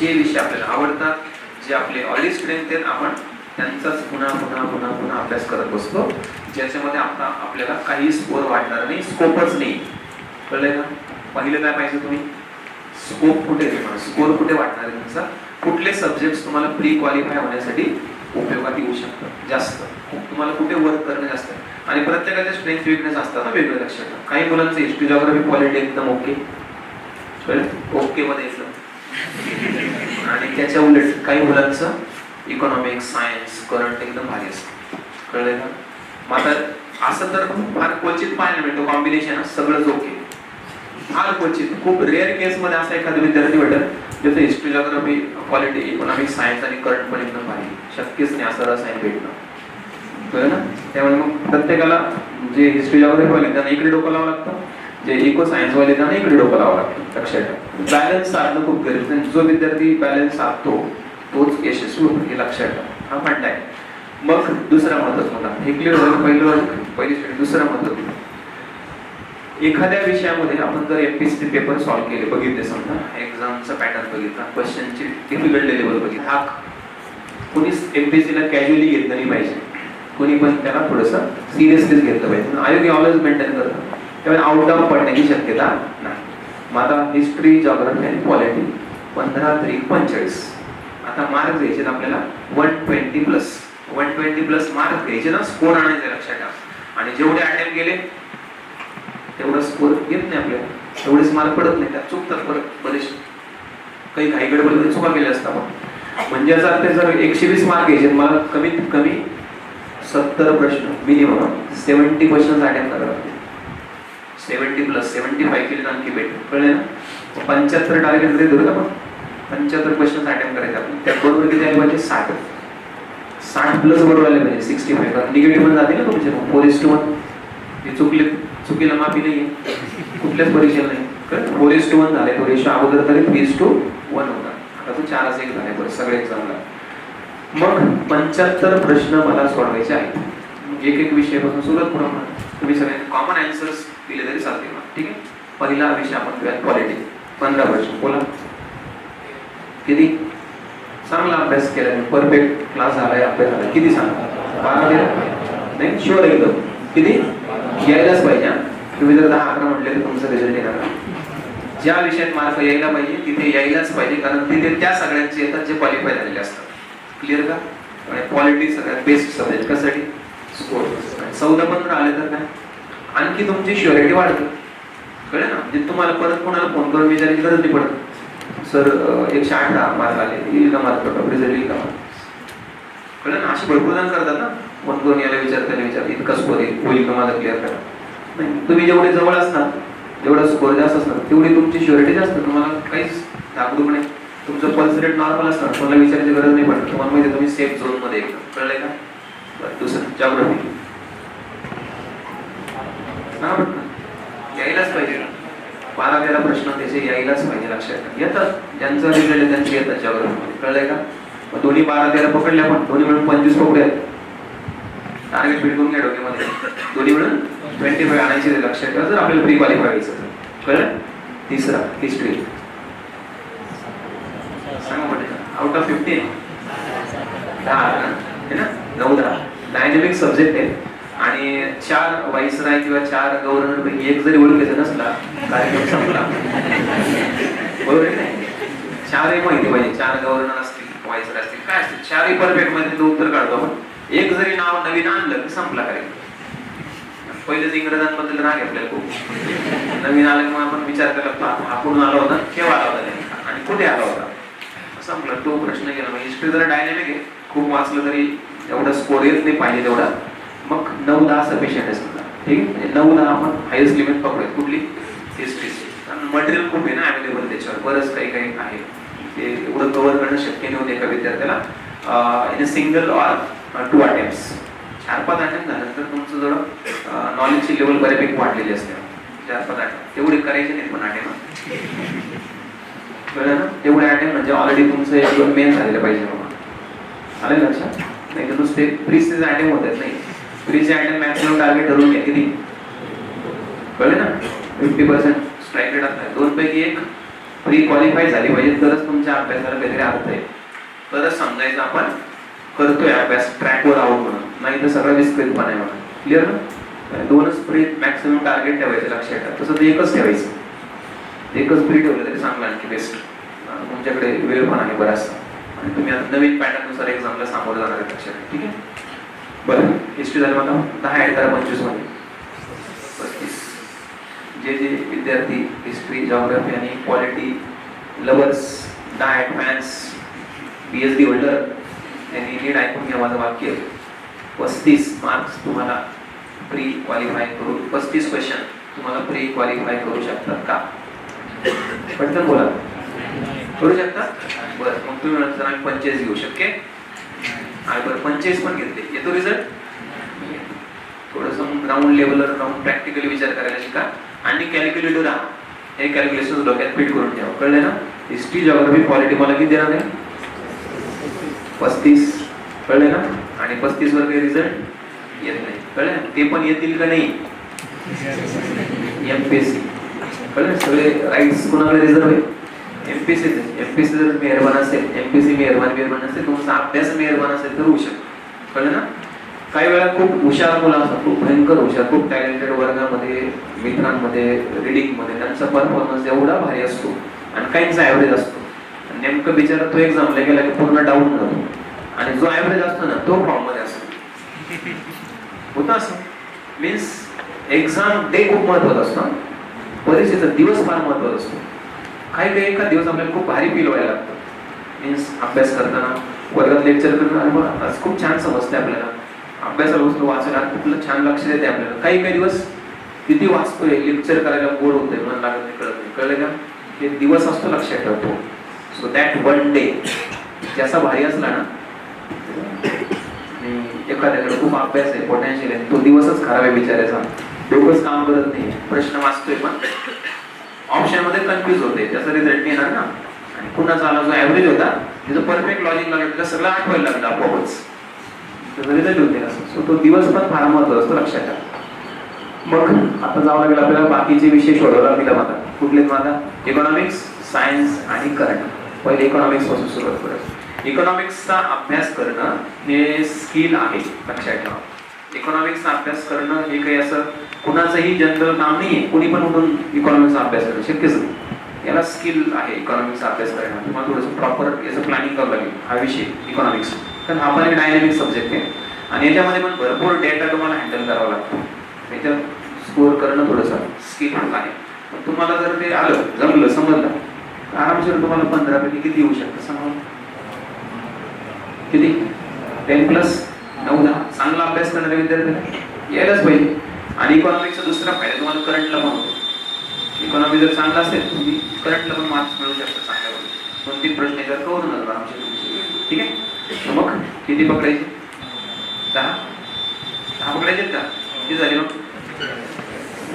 जे विषय आपल्याला आवडतात, जे आपले ऑलरेडी स्ट्रेंथ आहेत, आपण त्यांचाच पुन्हा अभ्यास करत बसतो, ज्याच्यामध्ये आपल्याला काही स्कोर वाढणार नाही, स्कोपच नाही. कळलंय का? पहिलं काय पाहिजे तुम्ही? स्कोप कुठे आहे, स्कोर कुठे वाढणार आहे तुमचा, कुठले सब्जेक्ट तुम्हाला प्री क्वालिफाय होण्यासाठी उपयोगात येऊ शकतात जास्त, तुम्हाला कुठे वर्क करणं जास्त आहे. आणि प्रत्येकाचे स्ट्रेंथ विकनेस असतात ना वेगळं. लक्षात. काही मुलांचं हिस्ट्री, जिओग्राफी, पॉलिटी एकदम ओके मध्ये येतं, आणि त्याच्या उलट काही मुलांचं इकॉनॉमिक्स, सायन्स, करंट एकदम भारी असतं. कळलंय का? मग आता असं तर फार क्वचित पाहायला मिळतो कॉम्बिनेशन सगळंच ओके, फार क्वचित, खूप रेअर केसमध्ये असा एखादा विद्यार्थी भेटेल ज्याचं history, geography, polity, economics, science आणि करंट पण एकदम भारी. शक्यच नाही असं रसायन भेटणं. कळलं ना? त्यामुळे मग प्रत्येकाला जे हिस्ट्री, जिओग्राफी वाले त्यांना इकडे डोकं लावावं लागतं, जे इको सायन्स वाले त्यांना इकडे डोकं लावावं लागतं. लक्षात ठेवा, बॅलन्स साधणं खूप गरजेचं आहे. जो विद्यार्थी बॅलन्स साधतो तोच यशस्वी होतो, हे लक्षात ठेवा. हा फंडा आहे. मग दुसरा महत्त्वाचा मुद्दा, हे क्लिअर झालं. पहिली स्टडी. दुसरा महत्त्वाचा, एखाद्या विषयामध्ये आपण जर एमपीएससी पेपर सॉल्व्ह केले, बघितले, समजा एक्झामचा पॅटर्न बघितला, क्वेश्चनची डिफिकल्टी लेवल बघितली, हा कोणीच एमपीएससीला कॅज्युअली घेतलं नाही पाहिजे. कोणी पण त्याला थोडंसं सिरियसलीच घेतलं पाहिजे. आयोग ऑलवेज मेंटेन करतं, त्यामुळे आउट ऑफ पडण्याची शक्यता नाही. मग आता हिस्ट्री, जिओग्राफी आणि पॉलिटी 15-45. आता मार्क द्यायचे आपल्याला 120+. मार्क घ्यायचे ना, स्कोर आणायचे. लक्षात ठेवा. आणि जेवढे अटेम्प्ट केले तेवढा स्कोर येत नाही आपल्याला, तेवढेच मार्क पडत नाही, त्यात चुकतात परत बरेचसे. काही घाई गडबडीमध्ये चुका केल्या असतात. म्हणजे याचा अर्थ जर 120 मार्क घ्यायचे, मला कमीत कमी 70 प्रश्न, मिनिमम 70 क्वेश्चन अटेम्प्ट करावे लागतील. 70+75 केले आणखी भेट. कळले ना? 75 टार्गेट जरी धरत आपण, 75 क्वेश्चन अटेम्प्ट करायचे आपण. त्यात बरोबर किती आले पाहिजे? 60+ बरोबर आले पाहिजे. 65 निगेटिव्ह पण जाते ना तुमचे. 4:1 हे चुकीला माफी नाही आहे कुठल्याच परीक्षेला नाही. 4:1 झाले. तो रेशो अगोदर तरी 3:1 होता, आता तो 4:1 झाले बरं सगळे एक्झामला. मग 75 प्रश्न मला सोडवायचे आहेत. एक विषयापासून सुरुवात करून तुम्ही सगळ्यांनी कॉमन आन्सर्स दिले तरी चालतील मला, ठीक आहे. पहिला विषय आपण घेऊया क्वालिटी. 15 वर्ष बोला. किती चांगला अभ्यास केला, परफेक्ट क्लास झालाय, अभ्यास झाला. किती सांगा? 12 नाही, शुअर एकदम. किती यायलाच पाहिजे. तुम्ही जर 10-11 म्हटले तर तुमचा रिझल्ट येणार. ज्या विषयात मार्क यायला पाहिजे तिथे यायलाच पाहिजे, कारण तिथे त्या सगळ्यांचे येतात जे क्वालिफाय झालेले असतात. क्लिअर का? आणि क्वालिटी सगळ्यात बेस्ट सब्जेक्ट कशासाठी? स्कोर. 14-15 आले तर काय आणखी तुमची श्युरिटी वाढते. कळलं ना? म्हणजे तुम्हाला परत कोणाला फोन करून विचारायची गरज नाही पडत. सर 118 मार्क आले, येईल का मार्क? रिझल्ट येईल का? कळलं ना? अशी भरपूर जण करतात ना, फोन करून याला विचार इतका स्कोर होईल का माझा, क्लिअर करा. नाही, तुम्ही जेवढे जवळ असणार जेवढा स्कोर जास्त असणार तेवढी तुमची श्युरिटी जास्त. तुम्हाला काहीच धाकधूक नाही. तुमचं पल्स रेट नॉर्मल असणार, तुम्हाला विचारायची गरज नाही पडत. तुम्हाला माहिती तुम्ही सेफ झोन मध्ये एकदम. कळलंय का? दुसरं जॉग्राफी यायलाच पाहिजे. 12-13 प्रश्न त्याचे यायलाच पाहिजे, लक्षात येतात. ज्यांचा रिझल्ट आहे त्यांचे येतात जॉग्राफीमध्ये. कळलंय का? मग दोन्ही 12-13 पकडले आपण, दोन्ही मिळून 25 पकडूया. टार्गेट फिट करून घ्या डोक्यामध्ये. दोन्ही मिळून 25 आणायचे, लक्षात ठेवा जर आपल्याला प्री क्वालिफाय व्हायचं तर. कळलं? तिसरा हिस्ट्री. सांगा म्हटलं आउट ऑफ 15 10 आहे ना, 9-10 डायनेमिक सब्जेक्ट आहे. आणि 4 व्हाईसराय किंवा 4 गव्हर्नर पैकी एक जरी ओळखायचा नसला कार्यक्रम संपला. बरोबर आहे नाही? 4ही माहिती पाहिजे. 4 गव्हर्नर असतील, व्हाईसराय असतील, काय असतील, 4ही परफेक्ट मध्ये उत्तर काढतो आपण. एक जरी नाव नवीन आणलं की संपला कार्यक्रम. पहिलेच इंग्रजांबद्दल राग आपल्याला खूप. नवीन आलं की आपण विचार केला हा कुठून आला होता, केव्हा आला होता आणि कुठे आला होता, संपला तो प्रश्न गेला. हिस्ट्री जरा डायनेमिक आहे, खूप वाचलं तरी एवढा स्कोर येत नाही पाहिजे तेवढा. मग 9-10 सफिशियंट आहे समजा, ठीक आहे. म्हणजे 9-10 आपण हायेस्ट लिमिट पकडूया. कुठली? हिस्ट्रीची. कारण मटेरियल खूप आहे ना अवेलेबल, त्याच्यावर बरंच काही काही आहे. ते एवढं कव्हर करणं शक्य नव्हतं एका विद्यार्थ्याला in single or 2 attempts. 4-5 attempt झाल्यानंतर तुमचं जवळ नॉलेजची लेवल बऱ्यापैकी वाढलेली असते. 4-5 अटेम्प्ट तेवढे करायचे नाहीत पण अटेम्प्ट. कळलं ना? तेवढे अटेम्प्ट म्हणजे ऑलरेडी तुमचं एक मेन झालेलं पाहिजे बाबा. आलं लक्षात? नाही तर नुसते प्रीचे अटेम्प्ट होतात नाही. प्रीचे अटेम्प्ट मॅक्सिमम टार्गेट ठरवून घ्या. किती? कळलं ना? 50% स्ट्राईक रेट असतात. 2 पैकी 1 प्री क्वालिफाय झाली पाहिजे, तरच तुमच्या अभ्यासाला काहीतरी अर्थ आहे. तरच समजायचं आपण करतोय अभ्यास, ट्रॅकवर आहोत म्हणून. नाही तर सगळं विस्कळीतपणा आहे म्हणून. क्लिअर ना? 2च प्री मॅक्सिमम टार्गेट ठेवायचं, लक्षात ठेवा. तसं तर 1च ठेवायचं. 1च प्री ठेवलं तरी चांगलं, आणखी बेस्ट. तुमच्याकडे वेळ पण आहे बराचसा आणि तुम्ही आता नवीन पॅटर्ननुसार एक्झामला सामोरं जाणार आहे, लक्षात. ठीक आहे. बरं, हिस्ट्री झालं बघा. 10 ऍड करा 25 मध्ये 35. जे विद्यार्थी हिस्ट्री, जॉग्राफी आणि quality lovers, diet fans, PhD holder त्यांनी नीट ऐकून घ्या माझं वाक्य. 35 मार्क्स तुम्हाला प्री क्वालिफाय करू, 35 क्वेश्चन तुम्हाला प्री क्वालिफाय करू शकतात का? पटकन बोला. करू शकता? बरं, मग तुम्ही नंतर आम्ही 45 घेऊ शक्य आहे. बरं, 45 पण घेतले, येतो रिझल्ट. थोडंसं ग्राउंड लेवलवर राहून प्रॅक्टिकली विचार करायला शिका आणि कॅल्क्युलेटर राहा. हे कॅल्क्युलेशन डोक्यात फिट करून ठेवा. कळले ना? हिस्ट्री, जॉग्राफी, क्वालिटी मला किती देणार आहे? 35. कळले ना? आणि 35 वर काही रिझल्ट येत नाही. कळले? ते पण येतील का नाही? MPSC. कळले? सगळे राईट्स कोणाकडे रिझर्व आहे? MPSC. MPSC जर मेहरबान असेल, MPSC मेहरबान असेल, तुमचा अभ्यास मेहरबान असेल तर होऊ शकतो. कळलं ना? काही वेळा खूप हुशार मुलं असतात, खूप भयंकर हुशार, खूप टॅलेंटेड, वर्गामध्ये मित्रांमध्ये रीडिंगमध्ये त्यांचा परफॉर्मन्स एवढा भारी असतो आणि काहींचा ॲव्हरेज असतो. नेमकं बिचारा तो एक्झामला गेला की पूर्ण डाऊन जातो आणि जो ॲव्हरेज असतो ना तो फॉर्ममध्ये असतो. होतं असं. मीन्स एक्झाम डे खूप महत्वाचा असतो, परीक्षेचा दिवस फार महत्वाचा असतो. काही एका दिवस आपल्याला खूप भारी फील व्हायला लागतं. मीन्स अभ्यास करताना, वर्गात लेक्चर करताना, अरे बघा आज खूप छान समजते आपल्याला, अभ्यासाला वस्तू वाचायला खूप छान लक्ष देते आपल्याला. काही दिवस किती वाचतोय, लेक्चर करायला बोर होतोय, मन लागत नाही, कळत नाही. कळलं का? हे दिवस असतो, लक्षात ठेवतो. सो दॅट वन डे ज्याचा भारी असला ना, एखाद्याकडे खूप अभ्यास आहे, पोटॅन्शियल आहे, तो दिवसच खराब आहे बिचारायचा. डोकंच काम करत नाही, प्रश्न वाचतोय पण ऑप्शन मध्ये कन्फ्युज होते, त्याचा रिझल्ट येणार ना. आणि कुणाचा आला जो ऍव्हरेज होता, तिचं परफेक्ट लॉजिक लागलं, तिला सगळं आठवायला लागलं आपोआपच, त्याचा रिझल्ट होते असं. सो तो दिवस पण फार महत्वाचा असतो, लक्षात ठेवा. मग आता जावं लागेल आपल्याला बाकीचे विषय शोधायला लागतील आता. कुठले माझा? इकॉनॉमिक्स, सायन्स आणि करंट. पहिले इकॉनॉमिक्स पासून सुरुवात करूया. इकॉनॉमिक्सचा अभ्यास करणं हे स्किल आहे, लक्षात ठेवा. इकॉनॉमिक्सचा अभ्यास करणं हे काही असं कुणाचंही जनरल काम नाही आहे. कुणी पण उठून इकॉनॉमिक्सचा अभ्यास करणं शक्यच नाही. याला स्किल आहे इकॉनॉमिक्सचा अभ्यास करणं. तुम्हाला थोडंसं प्रॉपर याचं प्लॅनिंग करावं लागेल हा विषय इकॉनॉमिक्स. कारण हा पण एक डायनॅमिक सब्जेक्ट आहे आणि याच्यामध्ये पण भरपूर डेटा तुम्हाला हँडल करावा लागतो. याच्यात स्कोअर करणं थोडंसं स्किलफुल आहे. तुम्हाला जर ते आलं, जमलं, समजलं, आरामशीर तुम्हाला 15 पैकी किती येऊ शकतं सांगा? किती? 10+9-10. चांगला अभ्यास करणारे विद्यार्थी यायलाच पाहिजे. आणि इकॉनॉमिक्सचा दुसरा फायदा तुम्हाला करंटला पण होतो. इकॉनॉमी जर चांगला असेल तुम्ही करंटला पण मार्क्स मिळू शकता चांगल्या. 2-3 प्रश्न याच्यात कवर होणार आरामशीर. ठीक आहे. मग किती पकडायचे? 10 पकडायचे का? किती झाले मग?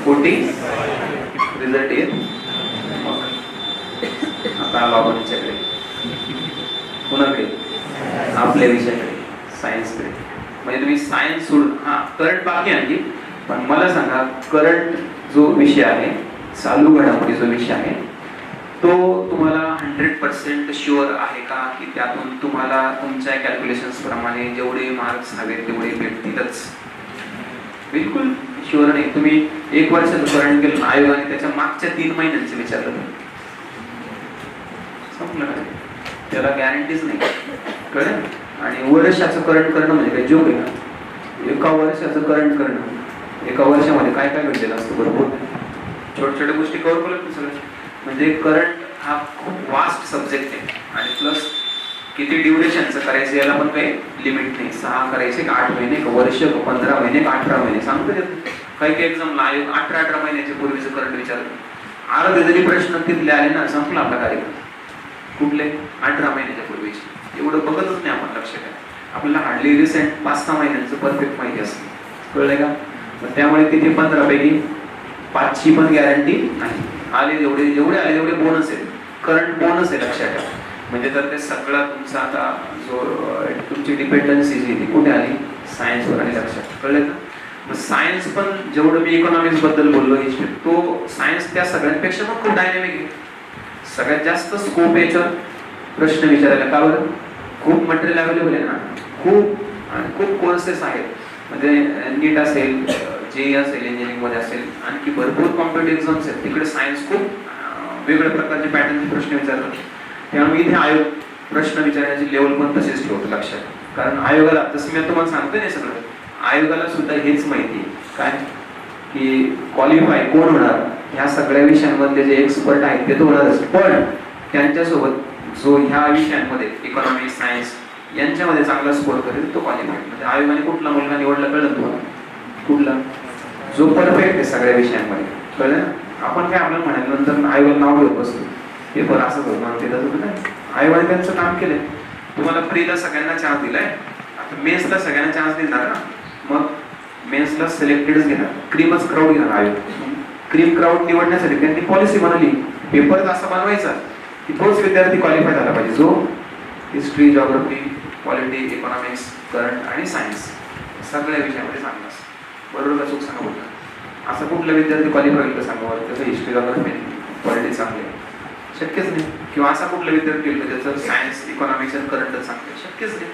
40 रिझल्ट येत. मग आता आलो आपण याच्याकडे, कुणाकडे? आपल्या विषयाकडे, सायन्सकडे. म्हणजे तुम्ही सायन्स सोडून, करंट बाकी आणखी, पण मला सांगा करंट जो विषय आहे, चालू घडामोडी जो विषय आहे, तो तुम्हाला 100% शुअर आहे का की त्यातून तुम्हाला तुमच्या कॅल्क्युलेशन्स प्रमाणे जेवढे मार्क्स हवे तेवढे भेटतीलच? बिलकुल शुअर नाही. तुम्ही 1 वर्षाचं करंट केलं आयोगाने त्याच्या मागच्या 3 महिन्यांचं विचारलं, संपलं का? त्याला गॅरंटीच नाही, कळलं? आणि वर्षाचं करंट करणं म्हणजे काही जोक आहे का? एका वर्षाचं करंट करणं, एका वर्षामध्ये काय काय घडलेलं असतं भरपूर छोट्या छोट्या गोष्टी कव्हर केलं सगळं. म्हणजे करंट हा खूप वास्ट सब्जेक्ट आहे. आणि प्लस किती ड्युरेशनचं करायचं याला पण काही लिमिट नाही. 6 करायचे का 8 महिने का वर्ष का 15 महिने का 18 महिने सांगतो येत. काही काही एक्झामला आयोग 18 महिन्याच्या पूर्वीचं करंट विचारतो. अर्धे जरी प्रश्न तिथले आले ना, संपला आपला कार्यक्रम. कुठले? 18 महिन्याच्या पूर्वीचे. एवढं बघतच नाही आपण, लक्ष द्या. आपल्याला हार्डली रिसेंट 5-6 महिन्यांचं परफेक्ट माहिती असते, कळलंय का? त्यामुळे तिथे 15 पैकी 5ची पण गॅरंटी नाही. आले जेवढे आले तेवढे बोनस आहे, करंट बोनस आहे, लक्षात ठेवा. म्हणजे तर ते सगळं तुमचा आता जो तुमची डिपेंडन्सी जी ती कुठे आली? सायन्सवर आली, लक्षात. कळलं का? मग सायन्स पण जेवढं मी इकॉनॉमिक्स बद्दल बोललो हिस्ट्री, तो सायन्स त्या सगळ्यांपेक्षा पण खूप डायनॅमिक आहे. सगळ्यात जास्त स्कोप याच्यावर प्रश्न विचारायला. का बरं? खूप मटेरियल अवेलेबल आहे ना, खूप कोर्सेस आहेत. म्हणजे नीट असेल, जे असेल, इंजिनिअरिंगमध्ये असेल, आणखी भरपूर कॉम्पिटेटिव्ह एक्झाम्स आहेत. तिकडे सायन्स खूप वेगवेगळ्या प्रकारचे पॅटर्नचे प्रश्न विचारतात. त्यामुळे इथे आयोग प्रश्न विचारण्याची लेवल पण तसेच ठेवतो, लक्षात. कारण आयोगाला, जसं मी तुम्हाला सांगतोय ना सगळं, आयोगाला सुद्धा हेच माहिती काय की क्वालिफाय कोण होणार, ह्या सगळ्या विषयांमधले जे एक्सपर्ट आहेत ते तर होणारच, पण त्यांच्यासोबत जो ह्या विषयांमध्ये इकॉनॉमी, सायन्स यांच्यामध्ये चांगला स्कोर करेल तो क्वालिफाय. म्हणजे आयोगाने कुठला मुलगा निवडला कळलं तुम्हाला? कुठला? जो परफेक्ट आहे सगळ्या विषयांमध्ये, कळलं ना? आपण काय आपल्याला म्हणाल्यानंतर आयोगाला नाव घेत बसतो, पेपर असंच होतं ते तसं काय. आयोगाने त्यांचं काम केलंय. तुम्हाला प्रीला सगळ्यांना चान्स दिलाय, आता मेन्सला सगळ्यांना चान्स देणार ना, मग मेन्सला सिलेक्टेडच घेणार, क्रीमच क्राऊड घेणार आयोग. क्रीम क्राऊड निवडण्यासाठी त्यांनी पॉलिसी बनवली, पेपर असा बनवायचा की तोच विद्यार्थी क्वालिफाय झाला पाहिजे जो history, geography, polity, economics, current आणि सायन्स सगळ्या विषयामध्ये चांगला असतो. बरोबर का? चूक सांगा बोलता. असं कुठला विद्यार्थी क्वालिफाय होईल का सांगा बरं? त्याचं हिस्ट्री, जॉग्राफी, पॉलिटी चांगले शक्यच नाही. किंवा असा कुठला विद्यार्थी होईल त्याचं सायन्स, इकॉनॉमिक्स आणि करंट चांगले शक्यच नाही.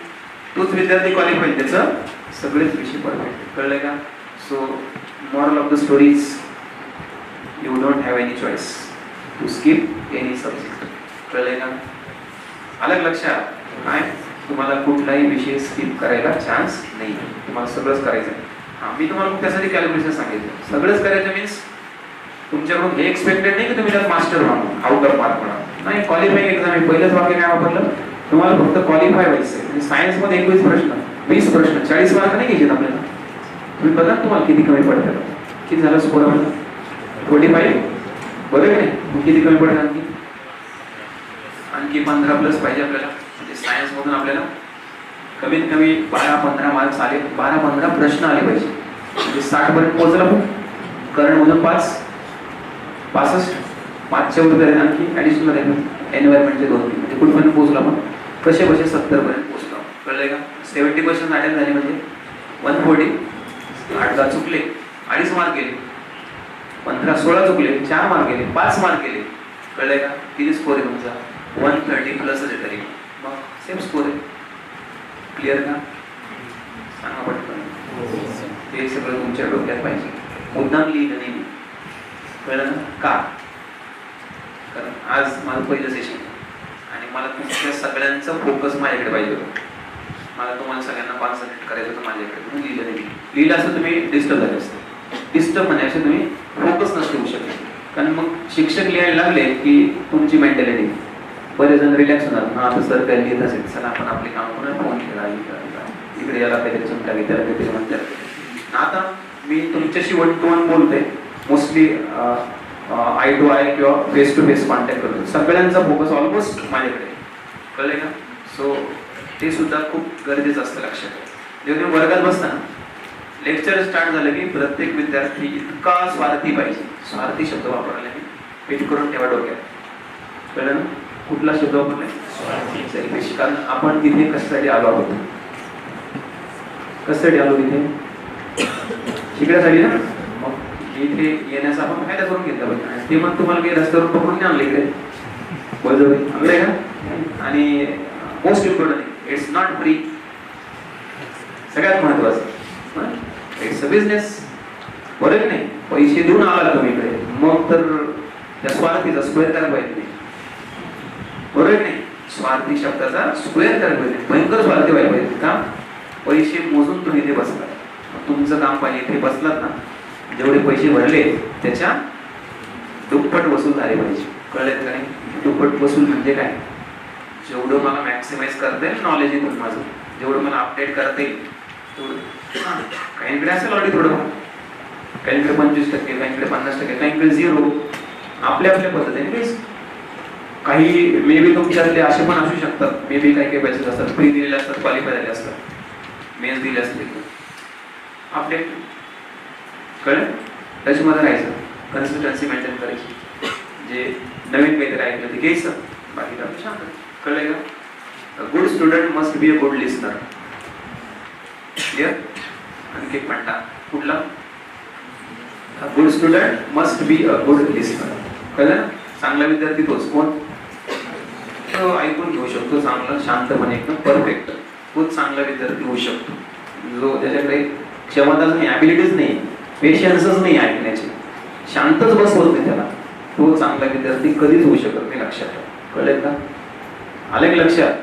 तोच विद्यार्थी क्वालिफाय त्याचं सगळेच विषय परफेक्ट. कळलंय का? So moral of the stories, you don't have any choice to skip any subject. कळलंय का? अलग लक्षात. काय? तुम्हाला कुठलाही विषय स्किप करायला चान्स नाही, तुम्हाला सगळंच करायचं आहे. मी तुम्हाला त्यासाठी कॅल्क्युलेशन सांगितलं, सगळंच करायचं मीन्स तुमच्याकडून हे एक्सपेक्टेड नाही की तुम्ही त्यात मास्टर व्हा, आउट ऑफ मार्क म्हणा. नाही, क्वालिफाईंग एक्झाम आहे. पहिलंच वाक्य काय वापरलं? तुम्हाला फक्त क्वालिफाय व्हायचं आहे. म्हणजे सायन्समध्ये 21 प्रश्न, 20 प्रश्न, 40 मार्क नाही घ्यायचे आपल्याला. तुम्ही बघा तुम्हाला किती कमी पडतात. किती झालं स्कोर? 45. बरोबर नाही? मग किती कमी पडतात? आणखी 15+ पाहिजे आपल्याला. म्हणजे सायन्समधून आपल्याला कमीत कमी 12-15 मार्क्स आले, 12-15 प्रश्न आले पाहिजे. म्हणजे 60 पर्यंत पोहोचला. करंटमधून 5, 65, 5च्या वर आणखी ॲडिशनल एन्व्हायरमेंटचे 2, म्हणजे कुठपर्यंत पोहोचलो आपण? कसे 70 पर्यंत पोहोचलो. कळलंय का? 70% अटेम्प्ट झाले म्हणजे 140. 8 चुकले, 2.5 मार्क गेले, 15-16 चुकले, 4 मार्क गेले, 5 मार्क गेले. कळलंय का? किती स्कोर आहे तुमचा? 130 प्लस आहे तरी मग सेम स्कोर आहे. क्लिअर का? सांगा पटकन. हे सगळं तुमच्या डोक्यात पाहिजे. मुद्दाम लिहिलं नाही मी. कळलं ना? का? कारण आज माझं पहिलं सेशन आणि मला तुमच्या सगळ्यांचा फोकस माझ्याकडे पाहिजे होता. मला तुम्हाला सगळ्यांना कॉन्सन्ट्रेट करायचं होतं माझ्याकडे, म्हणून लिहिलं नाही. लिहिलं असं तुम्ही डिस्टर्ब झाले असते. डिस्टर्ब म्हणजे तुम्ही फोकस नसते होऊ शकत. कारण मग शिक्षक लिहायला लागले की तुमची मेंटॅलिटी बरेच जण रिलॅक्स होणार. हा आता सर काय लिहित असेल, चला आपण आपले काम पुन्हा फोन केला, इकडे याला काहीतरी चिंता घेतला काहीतरी म्हणतात. आता मी तुमच्याशी 1 to 1 बोलते. मोस्टली आय टू आय किंवा फेस टू फेस कॉन्टॅक्ट करतो. सगळ्यांचा फोकस ऑलमोस्ट माझ्याकडे. कळले का? सो ते सुद्धा खूप गरजेचं असतं लक्षात. जेव्हा तुम्ही वर्गात बसता ना, लेक्चर स्टार्ट झालं की प्रत्येक विद्यार्थी इतका स्वार्थी पाहिजे. स्वार्थी शब्द वापरला मी, फिट करून ठेवा डोक्यात. कळलं ना? कुठला शब्द वापरलाय? सेल्फिश. कारण आपण तिथे कशासाठी आलो आहोत? कशासाठी आलो तिथे? शिकण्यासाठी ना. मग इथे येण्याचा आपण फायदा करून घेतला पाहिजे. आणि ते मग तुम्हाला काही रस्त्यावरून पकडून नाही आणलं इकडे, बरोबर आणलंय का? आणि most important, it's not free. सगळ्यात महत्वाचं, इट्स अ बिझनेस. बरोबर नाही? पैसे देऊन आला तुम्ही इकडे, मग तर त्या स्वार्थीचा स्क्वेअर करायला पाहिजे नाही. बरोबर नाही? स्वार्थी शब्दाचा स्क्वेअर करायला पाहिजे. भयंकर स्वार्थी व्हायला पाहिजे. का? पैसे मोजून तुम्ही इथे बसला. तुमचं काम पाहिजे इथे बसलात ना, जेवढे पैसे भरले त्याच्या दुप्पट वसूल झाले पाहिजे. कळले का नाही? दुप्पट वसूल म्हणजे काय? जेवढं मला मॅक्सिमाइज करता येईल नॉलेज इथून माझं, जेवढं मला अपडेट करता येईल तेवढं. काहींकडे असेल ऑलरेडी थोडं, काहींकडे 25%, काहींकडे 50%, काहींकडे 0. आपल्या आपल्या पद्धतीने काही मे बी तुमच्यातले असे पण असू शकतात. मे बी काही काही बॅचेस असतात फ्री दिलेले असतात, क्वालिफाय झाले असतात, मेन्स दिले असतील. आपले कळलं? त्याच्यामध्ये राहायचं, कन्सिस्टन्सी मेंटेन करायची. जे नवीन काहीतरी ऐकलं ते घ्यायचं, बाकी तर शांत. कळलं का? Good student must be a good listener. Clear? आणखी एक म्हणता कुठला? Good student must be a good listener. कळलं? चांगला विद्यार्थी तोच कोण? तो ऐकून घेऊ शकतो चांगलं, शांतपणे, एकदम परफेक्ट. तोच चांगला विद्यार्थी होऊ शकतो. जो त्याच्याकडे क्षमताच नाही, ॲबिलिटीज नाही, पेशन्सच नाही ऐकण्याची, शांतच बसवत नाही त्याला, तो चांगला विद्यार्थी कधीच होऊ शकत नाही. लक्षात. कळेल का? आले की लक्षात?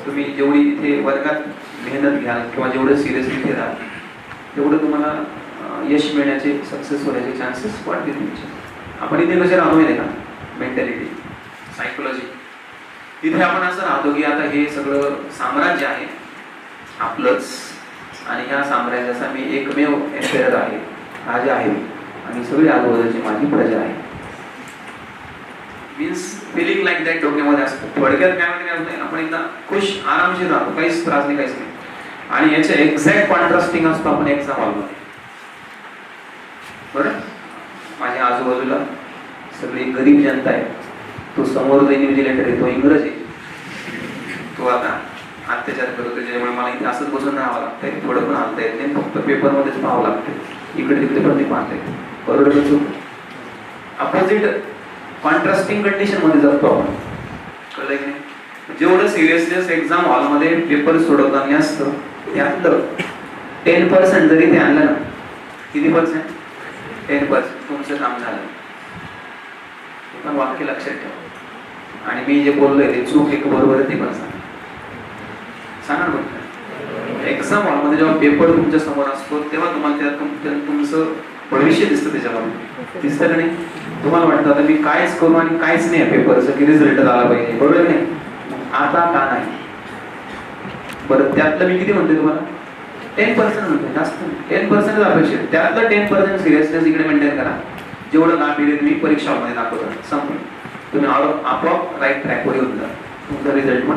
तुम्ही जेवढी इथे वर्गात मेहनत घ्याल किंवा जेवढं सिरियसली राहाल तेवढं तुम्हाला यश मिळण्याचे, सक्सेस होण्याचे चान्सेस वाढतील तुमचे. आपण इथे कसे राहतो माहिती का? Mentality, psychology. तिथे आपण असं राहतो की आता हे सगळं साम्राज्य आहे आपलंच, आणि ह्या साम्राज्याचा मी एकमेव एम्पेरर आहे, राजा आहे, आणि सगळी आजूबाजूची माझी प्रजा आहे. मीन्स फिलिंग लाईक दॅट डोक्यामध्ये असतं. थोडक्यात काय म्हणते, आपण एकदा खुश आरामशीर राहतो, काहीच त्रास नाही, काहीच नाही. आणि याच्या एक्झॅक्ट कॉन्ट्रास्टिंग असतो आपण एक्झाम हॉलमध्ये. बरं, माझ्या आजूबाजूला सगळी गरीब जनता आहे. तो समोर जो इन्व्हिजिलेटर आहे तो इंग्रज आहे, तो आता अत्याचार करतो, त्याच्यामुळे मला इथे असंच बसून राहावं लागतंय, थोडं पण हालता येत नाही, फक्त पेपरमध्येच पाहावं लागतं, इकडे तिकडे पण नाही पाहता येत. बरोबर चूक. अपोजिट कॉन्ट्रास्टिंग कंडिशन मध्ये जातो आपण. कळलं की नाही? जेवढं सिरियसनेस एक्झाम हॉलमध्ये पेपर सोडवताना असतं त्यातलं 10% जरी ते आणलं ना, किती पर्सेंट? 10% तुमचं काम झालं. पण वाक्य लक्षात ठेवा. आणि मी जे बोललोय ते चूक एक बरोबर ते पण सांगा ना. एक्झाम हॉलमध्ये जेव्हा पेपर तुमच्या समोर असतो तेव्हा तुम्हाला त्यात तुमचं भविष्य दिसतं, त्याच्यामध्ये दिसतं का नाही? तुम्हाला वाटतं आता मी कायच करू आणि काहीच नाही पेपरचं की रिझल्ट आला पाहिजे. बरोबर नाही? आता का नाही? बरं, त्यातलं मी किती म्हणतोय तुम्हाला? 10% म्हणतोय, जास्त 10% अपेक्षित. त्यातलं 10% सिरियसनेस इकडे मेंटेन करा. जेवढं गांभीर्य मी परीक्षा मध्ये दाखवतो संपलं, तुम्ही आपोआप राईट ट्रॅकवर येऊन जा. तुमचा रिझल्ट पण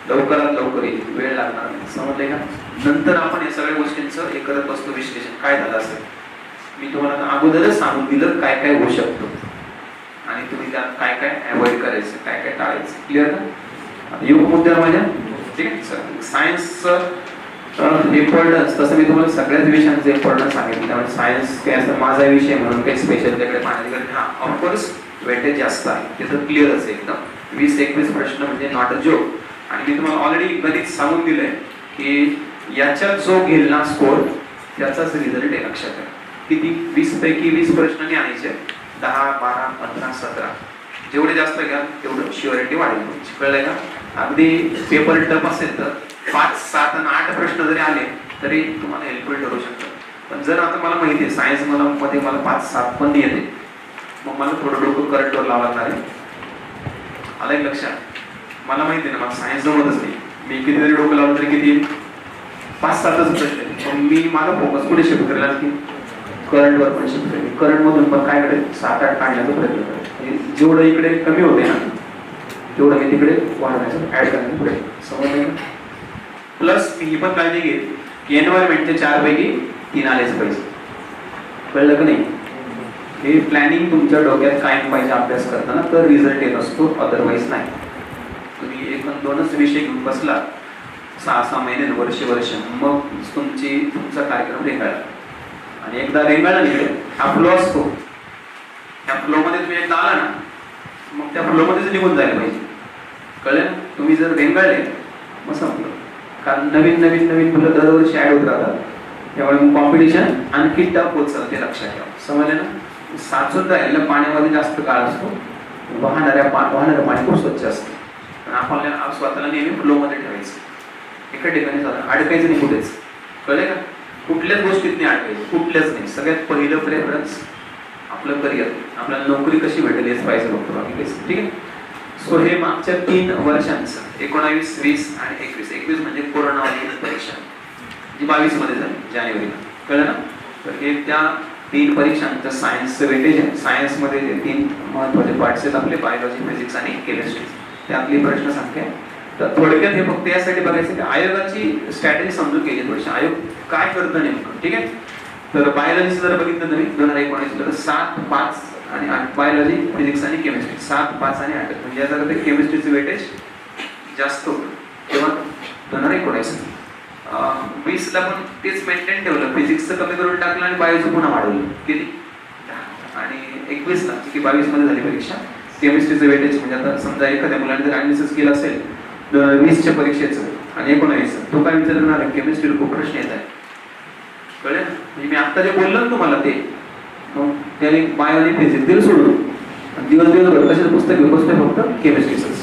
लवकरात लवकर येईल, वेळ लागणार नाही. समजले का? नंतर आपण या सगळ्या गोष्टींचं हे करत बसतो विश्लेषण, काय झालं असेल. मी तुम्हाला अगोदरच सांगून दिलं काय काय होऊ शकतं आणि तुम्ही त्यात काय काय अवॉइड करायचं, काय काय टाळायचं. क्लिअर ना? युग मुद्द्यावर माझ्या. ठीक आहे. सायन्सचं इम्पॉर्टन्स तसं मी तुम्हाला सगळ्याच विषयांचं इम्पॉर्टन्स सांगितलं, त्यामुळे सायन्स काही असं माझा विषय म्हणून काही स्पेशल त्याकडे पाहण्याची गरज नाही. हां, ऑफकोर्स वेटेज जास्त आहे, तिथं क्लिअरच आहे एकदम. 20-21 प्रश्न म्हणजे नॉट अ जोक. आणि मी तुम्हाला ऑलरेडी गणित सांगून दिलंय की याच्यात जो घेईल ना स्कोर त्याचाच रिझल्ट आहे. लक्षात आहे किती? 20 पैकी 20 प्रश्न नाही आणायचे, 10, 12, 15, 17 जेवढे जास्त घ्या तेवढं शुअरिटी वाढेल तुमची. कळलंय का? अगदी पेपर टफ असेल तर 5, 7 आणि 8 प्रश्न जरी आले तरी तुम्हाला हेल्पफुल ठरू शकतं. पण जर आता मला माहिती आहे सायन्स मध्ये मला 5-7 पण नाही येते, मग मला थोडं डोकं करंटवर लावावं लागणार आहे. आलं एक लक्षात? मला माहिती आहे ना मला सायन्स जमतच नाही, मी किती जरी डोकं लावलं तरी किती 5-7च प्रश्न. पण मी माझा फोकस कुठे शिफ्ट करेल की करंटवर पण शिफ्ट करेल. करंट मधून पण काय करेल 7-8 काढण्याचा प्रयत्न करेल. जेवढं इकडे कमी होते ना तेवढं मी तिकडे वाढवायचं ऍड करण्याचा प्रयत्न. समजलं का? प्लस मी ही पण काळजी घेईल की एन्व्हायरमेंटचे 4 पैकी 3 आलेच पाहिजे. कळलं का नाही? हे प्लॅनिंग तुमच्या डोक्यात कायम पाहिजे अभ्यास करताना, तर रिझल्ट येत असतो, अदरवाईज नाही. तुम्ही 1-2च विषय घेऊन बसला 6-6 महिने वर्ष मग तुमचा कार्यक्रम रेंगाळला. आणि एकदा रेंगाळला निघेल हा फ्लो असतो, त्या फ्लो मध्ये तुम्ही एकदा आला ना मग त्या फ्लो मध्येच निघून जायला पाहिजे. कळलं? तुम्ही जर रेंगाळले मग संपलं. कारण नवीन मुलं दरवर्षी ऍड होत राहतात, त्यामुळे मग कॉम्पिटिशन आणखी टफ होत चालते. लक्षात ठेवा. समजले ना? साचून राहिलेल्या पाण्यामध्ये जास्त काळ असतो, वाहणारं पाणी खूप स्वच्छ असतं. पण आपल्याला स्वतःला नेहमी फ्लो मध्ये ठेवायचं, एका ठिकाणी अडकायचं नाही कुठेच. कळले का? कुठल्याच गोष्टीत नाही अडकायचं, कुठल्याच नाही. सगळ्यात पहिलं प्रेफरन्स आपलं करिअर, आपल्याला नोकरी कशी भेटेल हेच पाहिजे बघतो, बाकी काहीच. ठीक आहे? सो हे मागच्या 3 वर्षांचं 19, 20 आणि 21 म्हणजे कोरोनावाली परीक्षा जी 22 मध्ये झाली जानेवारीला. कळलं ना? तर हे त्या 3 परीक्षांचं सायन्सचं वेटेज आहे. सायन्समध्ये जे 3 महत्त्वाचे पार्ट्स आहेत आपले, बायोलॉजी, फिजिक्स आणि केमिस्ट्री. त्यातली प्रश्न संख्या. तर थोडक्यात हे फक्त यासाठी बघायचं की आयोगाची स्ट्रॅटेजी समजून घ्यायची थोडीशी, आयोग काय करतं नेमकं. ठीक आहे? तर बायोलॉजी जर बघितलं तुम्ही 2019 तर 7, 5 आणि 8 बायोलॉजी, फिजिक्स आणि केमिस्ट्री 7, 5 आणि 8. म्हणजे याचा अर्थ केमिस्ट्रीचं वेटेज जास्त होतं. तेव्हा 2019 20ला पण तेच मेंटेन ठेवलं, फिजिक्सचं कमी करून टाकलं आणि बायोचं पुन्हा वाढवलं. किती? 10. आणि 21ला की 22 मध्ये झाली परीक्षा, केमिस्ट्रीचं वेटेज म्हणजे आता समजा एखाद्या मुलाने जर ॲनालिसिस केलं असेल 20च्या परीक्षेचं आणि 19चं, तो काय विचारणार केमिस्ट्रीला खूप प्रश्न येत आहे. कळलं? म्हणजे मी आता जे बोललो ना तुम्हाला ते, मग त्याने बायो आणि फिजिक्स दिलं सोडून दिवसभर कशाचं पुस्तक घेऊन बसतोय फक्त केमिस्ट्रीचंच.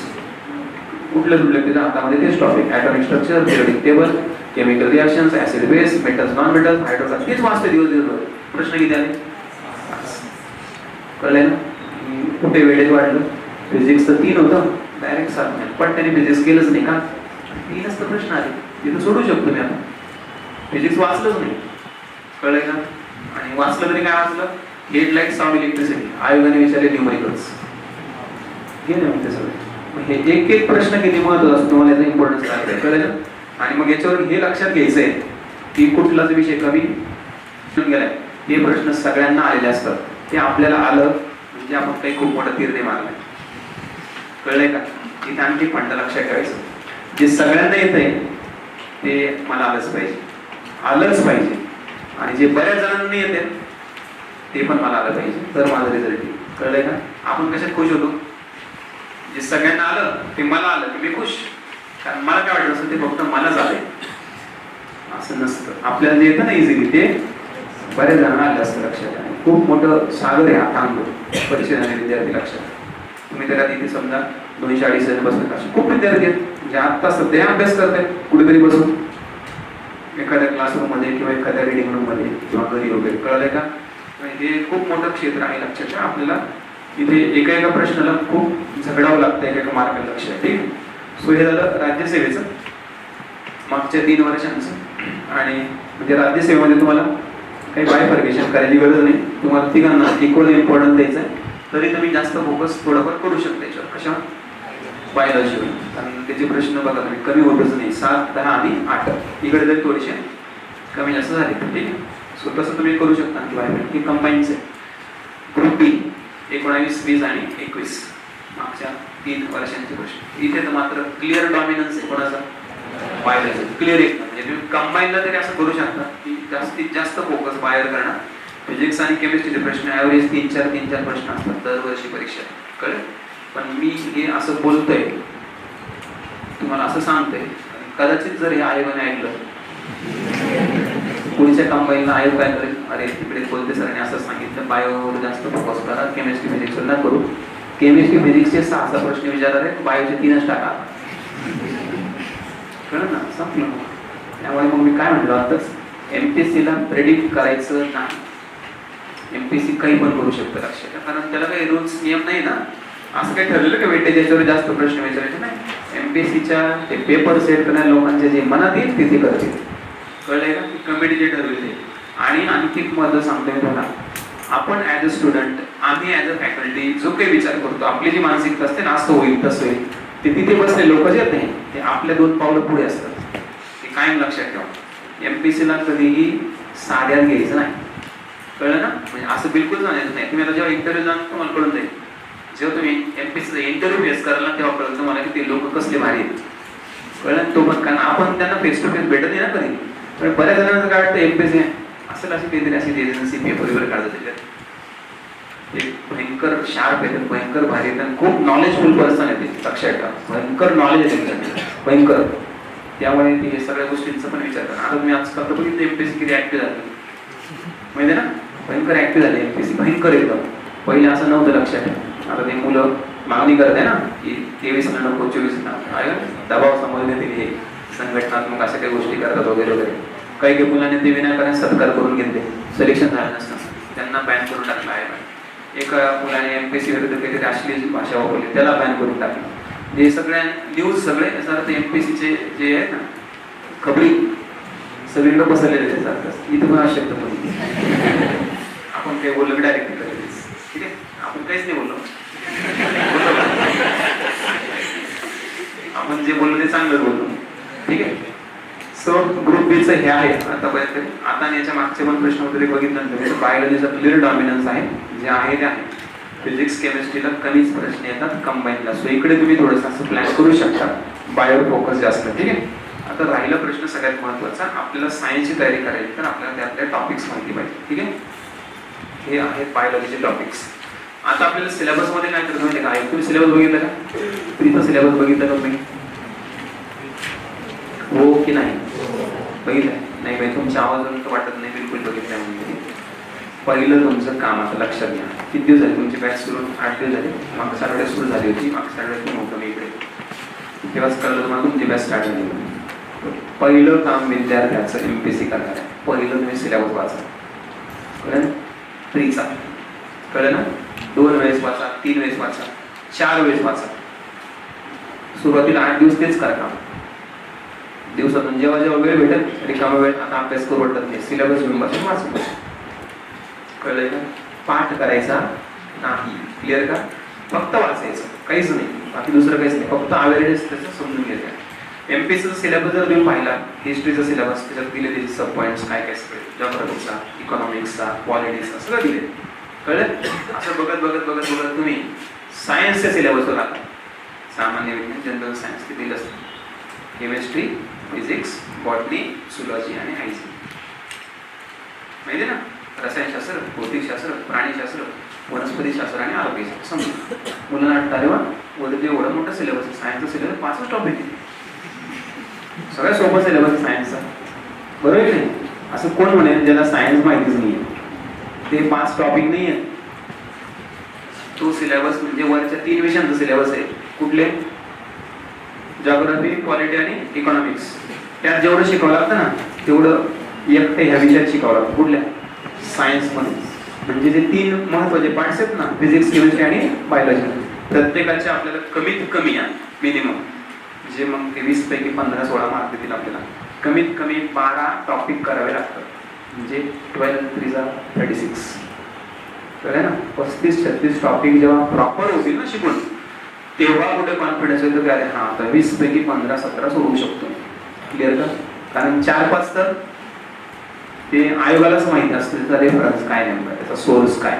कुठल्या त्याच्या हातामध्ये तेच topic, atomic structure, periodic table, chemical reactions, acid base, metals, non metals, hydrogen, तेच वाचते दिवसभर. प्रश्न किती आले? कळलंय ना? कुठे वेटेज वाढलं? फिजिक्सचं 3 होतं, डायरेक्ट 7 नाही. पण त्याने फिजिक्स केलंच नाही का? 3च तर प्रश्न आले, तिथं सोडू शकतो मी. आता फिजिक्स वाचलंच नाही. कळलंय का? आणि वाचलं तरी काय वाचलं? Headlight, sound, electricity. आयोगाने विचारले न्यूमरिकल्स गेले म्हणते सगळे. हे एक प्रश्न किती महत्त्वाचा असतो तुम्हाला याचा इम्पॉर्टन्स काय कळलं? आणि मग याच्यावर हे लक्षात घ्यायचंय की कुठलाच विषय कमी गेलाय, हे प्रश्न सगळ्यांना आलेले असतात. ते आपल्याला आलं म्हणजे आपण काही खूप मोठा तीर्थ मारलाय. कळलंय का? इथे आणखी फंड लक्षात ठेवायचं, जे सगळ्यांना येतंय ते मला आलंच पाहिजे. आणि जे बऱ्याच जणांना येते ते पण मला आलं पाहिजे, तर माझा रिझल्ट येईल. कळलंय का? आपण कशात खुश होतो? जे सगळ्यांना आलं ते मला आलं की मी खुश, कारण मला काय वाटलं असं ते फक्त मला झालंय असं नसतं. आपल्याला जे येतं ना इझिली ते बऱ्याच जणांना आलं असतं. लक्षात. खूप मोठं सागर आहे हा तांदूळ परीक्षेने विद्यार्थी. लक्षात. तुम्ही त्याला तिथे समजा 240 जण बसले, असे खूप विद्यार्थी आहेत म्हणजे आता सध्या अभ्यास करतायत कुठेतरी बसून, एखाद्या क्लासरूम मध्ये किंवा एखाद्या रिडिंग रूम मध्ये किंवा घरी वगैरे. कळलंय का? हे खूप मोठं क्षेत्र आहे. लक्षात ठेवा. आपल्याला इथे एका प्रश्नाला खूप झगडावं लागतं एका मार्काला. लक्षात. ठीक. सो हे झालं राज्यसेवेचं मागच्या 3 वर्षांचं. आणि म्हणजे राज्यसेवेमध्ये तुम्हाला काही बायफर्केशन करायची गरज नाही, तुम्हाला तिघांना इक्वल इम्पॉर्टन्स द्यायचं आहे. तरी तुम्ही जास्त फोकस थोडंफार करू शकता याच्यावर. कशा? बायोलॉजीवर. कारण त्याचे प्रश्न बघा तुम्ही कमी होतच नाही. 7, 10 आणि 8 इकडे जरी थोडेसे कमी जास्त झाले. ठीक आहे. सो तसं तुम्ही करू शकता. की बायोलॉजी हे कंबाईनचे ग्रुप बी 19, 20 आणि 21 मागच्या 3 वर्षांचे प्रश्न. इथे तर मात्र क्लिअर डॉमिनन्स आहे कोणाचा? बायोलॉजी क्लिअर एक म्हणजे तुम्ही कंबाईनला तरी असं करू शकता की जास्तीत जास्त फोकस बाहेर करणार. फिजिक्स आणि केमिस्ट्रीचे प्रश्न ॲव्हरेज 3-4 प्रश्न असतात दरवर्षी परीक्षा, कळलं. पण मी हे असं बोलतोय, तुम्हाला असं सांगतोय, कदाचित जर हे आयोगाने ऐकलं, पुढच्या कंबाईनला आयोग काय करेल, अरे तिकडे बोलते सरांनी असं सांगितलं, बायोवर जास्त फोकस करा, केमिस्ट्री फिजिक्सवर ना करू. केमिस्ट्री फिजिक्सचे 6 प्रश्न विचारणार आहे, बायोचे 3च टाका. कळलं ना, संपलं. त्यामुळे मग मी काय म्हटलं आताच, MPSCला प्रेडिक्ट करायचं नाही. MPSC काही पण करू शकतं, लक्षात घ्या, कारण त्याला काही रूल्स नियम नाही ना. असं काही ठरलेलं का वेटेज याच्यावर जास्त प्रश्न विचारायचे नाही. MPSCच्या ते पेपर सेट करणाऱ्या लोकांचे जे मनात येईल तिथे करतील, कळलंय का. कमिटी जे ठरवले. आणि आणखी महत्त्व सांगतो मी तुम्हाला, आपण ॲज अ स्टुडंट, आम्ही ॲज अ फॅकल्टी जो काही विचार करतो, आपली जी मानसिकता असते ना, असं होईल तसं होईल, ते तिथे बसले लोक जे आहेत नाही, ते आपल्या 2 पावलं पुढे असतात. ते कायम लक्षात ठेवा. MPSCला कधीही साध्यात घ्यायचं नाही, कळलं ना. म्हणजे असं बिलकुल जाण्याचं नाही. तुम्ही आता जेव्हा इंटरव्ह्यू जाणार तुम्हाला कळून जाईल, जेव्हा तुम्ही MPSCचा इंटरव्ह्यू फेस कराल ना, तेव्हा कळलं तुम्हाला की ते लोक कसले भारी आहेत, कळलं. तो पण कारण आपण त्यांना फेस टू फेस भेटत नाही ना कधी. पण बऱ्याच जणांचं काय वाटतं MPSC असेल अशी काहीतरी अशी एजन्सी पेपर वगैरे काढतात, त्याच्यात एक भयंकर शार्प येतात, भयंकर भारी येतात, खूप नॉलेजफुल पर्सन आहे ते, लक्षात ठेवा. भयंकर नॉलेज आहे त्यांच्याकडे, भयंकर. त्यामुळे ते हे सगळ्या गोष्टींचा पण विचार करा. आता तुम्ही आजकाल तर बघितलं MPSC किती ऍक्टिव्ह झाली, माहिती आहे ना, भयंकर ऍक्टिव्ह झाली MPSC, भयंकर एकदम. पहिले असं नव्हतं, लक्षात ठेवा. आता ते मुलं मागणी करत आहे ना की 23ला नको 24ला, दबाव समजले ते संघटनात्मक अशा काही गोष्टी करतात वगैरे वगैरे. काही मुलांनी ते विनाकारण सत्कार करून घेतले, सिलेक्शन झालं नसतं, त्यांना बॅन करून टाकलं आहे. एका मुलाने MPSC विरुद्ध काहीतरी अश्लील भाषा वापरली, त्याला बॅन करून टाकलं. हे सगळ्या न्यूज सगळे याचा अर्थ MPSCचे जे आहेत ना खबरी सगळीकडे पसरलेले आहेत. इथं पण शब्द पण आपण काही बोललो डायरेक्ट करायचं, ठीक आहे. आपण काहीच नाही बोललो, आपण जे बोललो ते चांगलं बोललो, ठीक आहे. सो ग्रुप बीचं हे आहे आतापर्यंत. आता याच्या मागचे पण प्रश्न वगैरे बघितल्यानंतर बायोलॉजीचा क्लिअर डॉमिनन्स आहे, जे आहे ते आहे. फिजिक्स केमिस्ट्रीला कमीच प्रश्न येतात कंबाईनला. सो इकडे तुम्ही थोडंसं असं प्लॅन करू शकता, बायो फोकस जास्त, ठीक आहे. आता राहिला प्रश्न सगळ्यात महत्त्वाचा, आपल्याला सायन्सची तयारी करायची तर आपल्याला त्यातल्या टॉपिक्स माहिती पाहिजे, ठीक आहे. हे आहेत बायोलॉजीचे टॉपिक्स. आता आपल्याला सिलेबसमध्ये काय करतो माहिती का, तुम्ही सिलेबस बघितलं का, प्रीचा सिलेबस बघितलं का तुम्ही, हो की नाही बघितलं नाही बाई, तुमच्या आवाजावरून तर वाटत नाही बिलकुल बघितलं म्हणजे. पहिलं तुमचं काम आता लक्षात घ्या, किती दिवस झाले तुमची बॅच सुरू, 8 दिवस झाले. मागच्या सॅटर्डे सुरू झाली होती, मागच्या सॅटर्डे नव्हतं मी इकडे, तेव्हाच कळलं तुम्हाला तुमची बॅच स्टार्ट झाली. पहिलं काम विद्यार्थ्याचं MPSC करणार आहे, पहिलं तुम्ही सिलेबस वाचा, कळलं. प्रीचा कळलं ना, 2 वेळेस वाचा, 3 वेळेस वाचा, 4 वेळेस वाचा. सुरुवातीला 8 दिवस तेच करा काम. दिवसातून जेव्हा जेव्हा वेळ भेटेल, रिकामा वेळ आता अभ्यास करू वाटत नाही, सिलेबस घेऊन बसून वाचू. कळलंय का, पाठ करायचा नाही, क्लिअर का, फक्त वाचायचं, काहीच नाही, बाकी दुसरं काहीच नाही, फक्त अवेअरनेस त्याचं समजून घ्यायचं. MPSCचा सिलेबस जर तुम्ही पाहिला, हिस्ट्रीचा सिलेबस, त्याच्यात दिले त्याचे सब पॉईंट्स काय काय सगळे, जॉग्राफीचा, इकॉनॉमिक्सचा, पॉलिटिक्सचा, सगळं दिले, कळलं. असं बघत बघत बघत बघत तुम्ही सायन्सच्या सिलेबसवर आला, सामान्य विज्ञान, जनरल सायन्स ते दिलं असतं, केमिस्ट्री, फिजिक्स, बॉटनी, झुलॉजी आणि हायजीन, माहिती आहे ना, रसायनशास्त्र, भौतिकशास्त्र, प्राणीशास्त्र, वनस्पतीशास्त्र आणि आरोग्यशास्त्र. समजा मुलांना वाटतं अरे वा, वगैरे एवढं मोठं सिलेबस आहे, सायन्सचा सिलेबस 5च टॉपिक आहे, सगळ्यात सोपं सिलेबस आहे सायन्सचा, बरोबर की नाही. असं कोण म्हणेल ज्याला सायन्स माहितीच नाही आहे, ते 5 टॉपिक नाही आहेत. तो सिलेबस म्हणजे वरच्या 3 विषयांचा सिलेबस आहे. कुठले, जॉग्राफी, पॉलिटी आणि इकॉनॉमिक्स. त्यात जेवढं शिकावं लागतं ना तेवढं एकटे ह्या विषयात शिकावं लागतं, कुठल्या, सायन्समध्ये. म्हणजे जे 3 महत्त्वाचे पार्ट्स आहेत ना, फिजिक्स, केमिस्ट्री आणि बायोलॉजी, प्रत्येकाचे आपल्याला कमीत कमी मिनिमम, जे मग ते 20 पैकी 15-16 मार्क देतील आपल्याला, कमीत कमी 12 टॉपिक करावे लागतात. म्हणजे 12 3 36, कळलं ना. 35-36 टॉपिक जेव्हा प्रॉपर होतील ना शिकून, तेव्हा कुठे कॉन्फिडन्स येतो की अरे हा आता 20 पैकी 15-17 सोडवू शकतो, क्लिअर का. कारण 4-5 तर ते आयोगालाच माहिती असतं, त्याचा रेफरन्स काय नेमका, त्याचा सोर्स काय,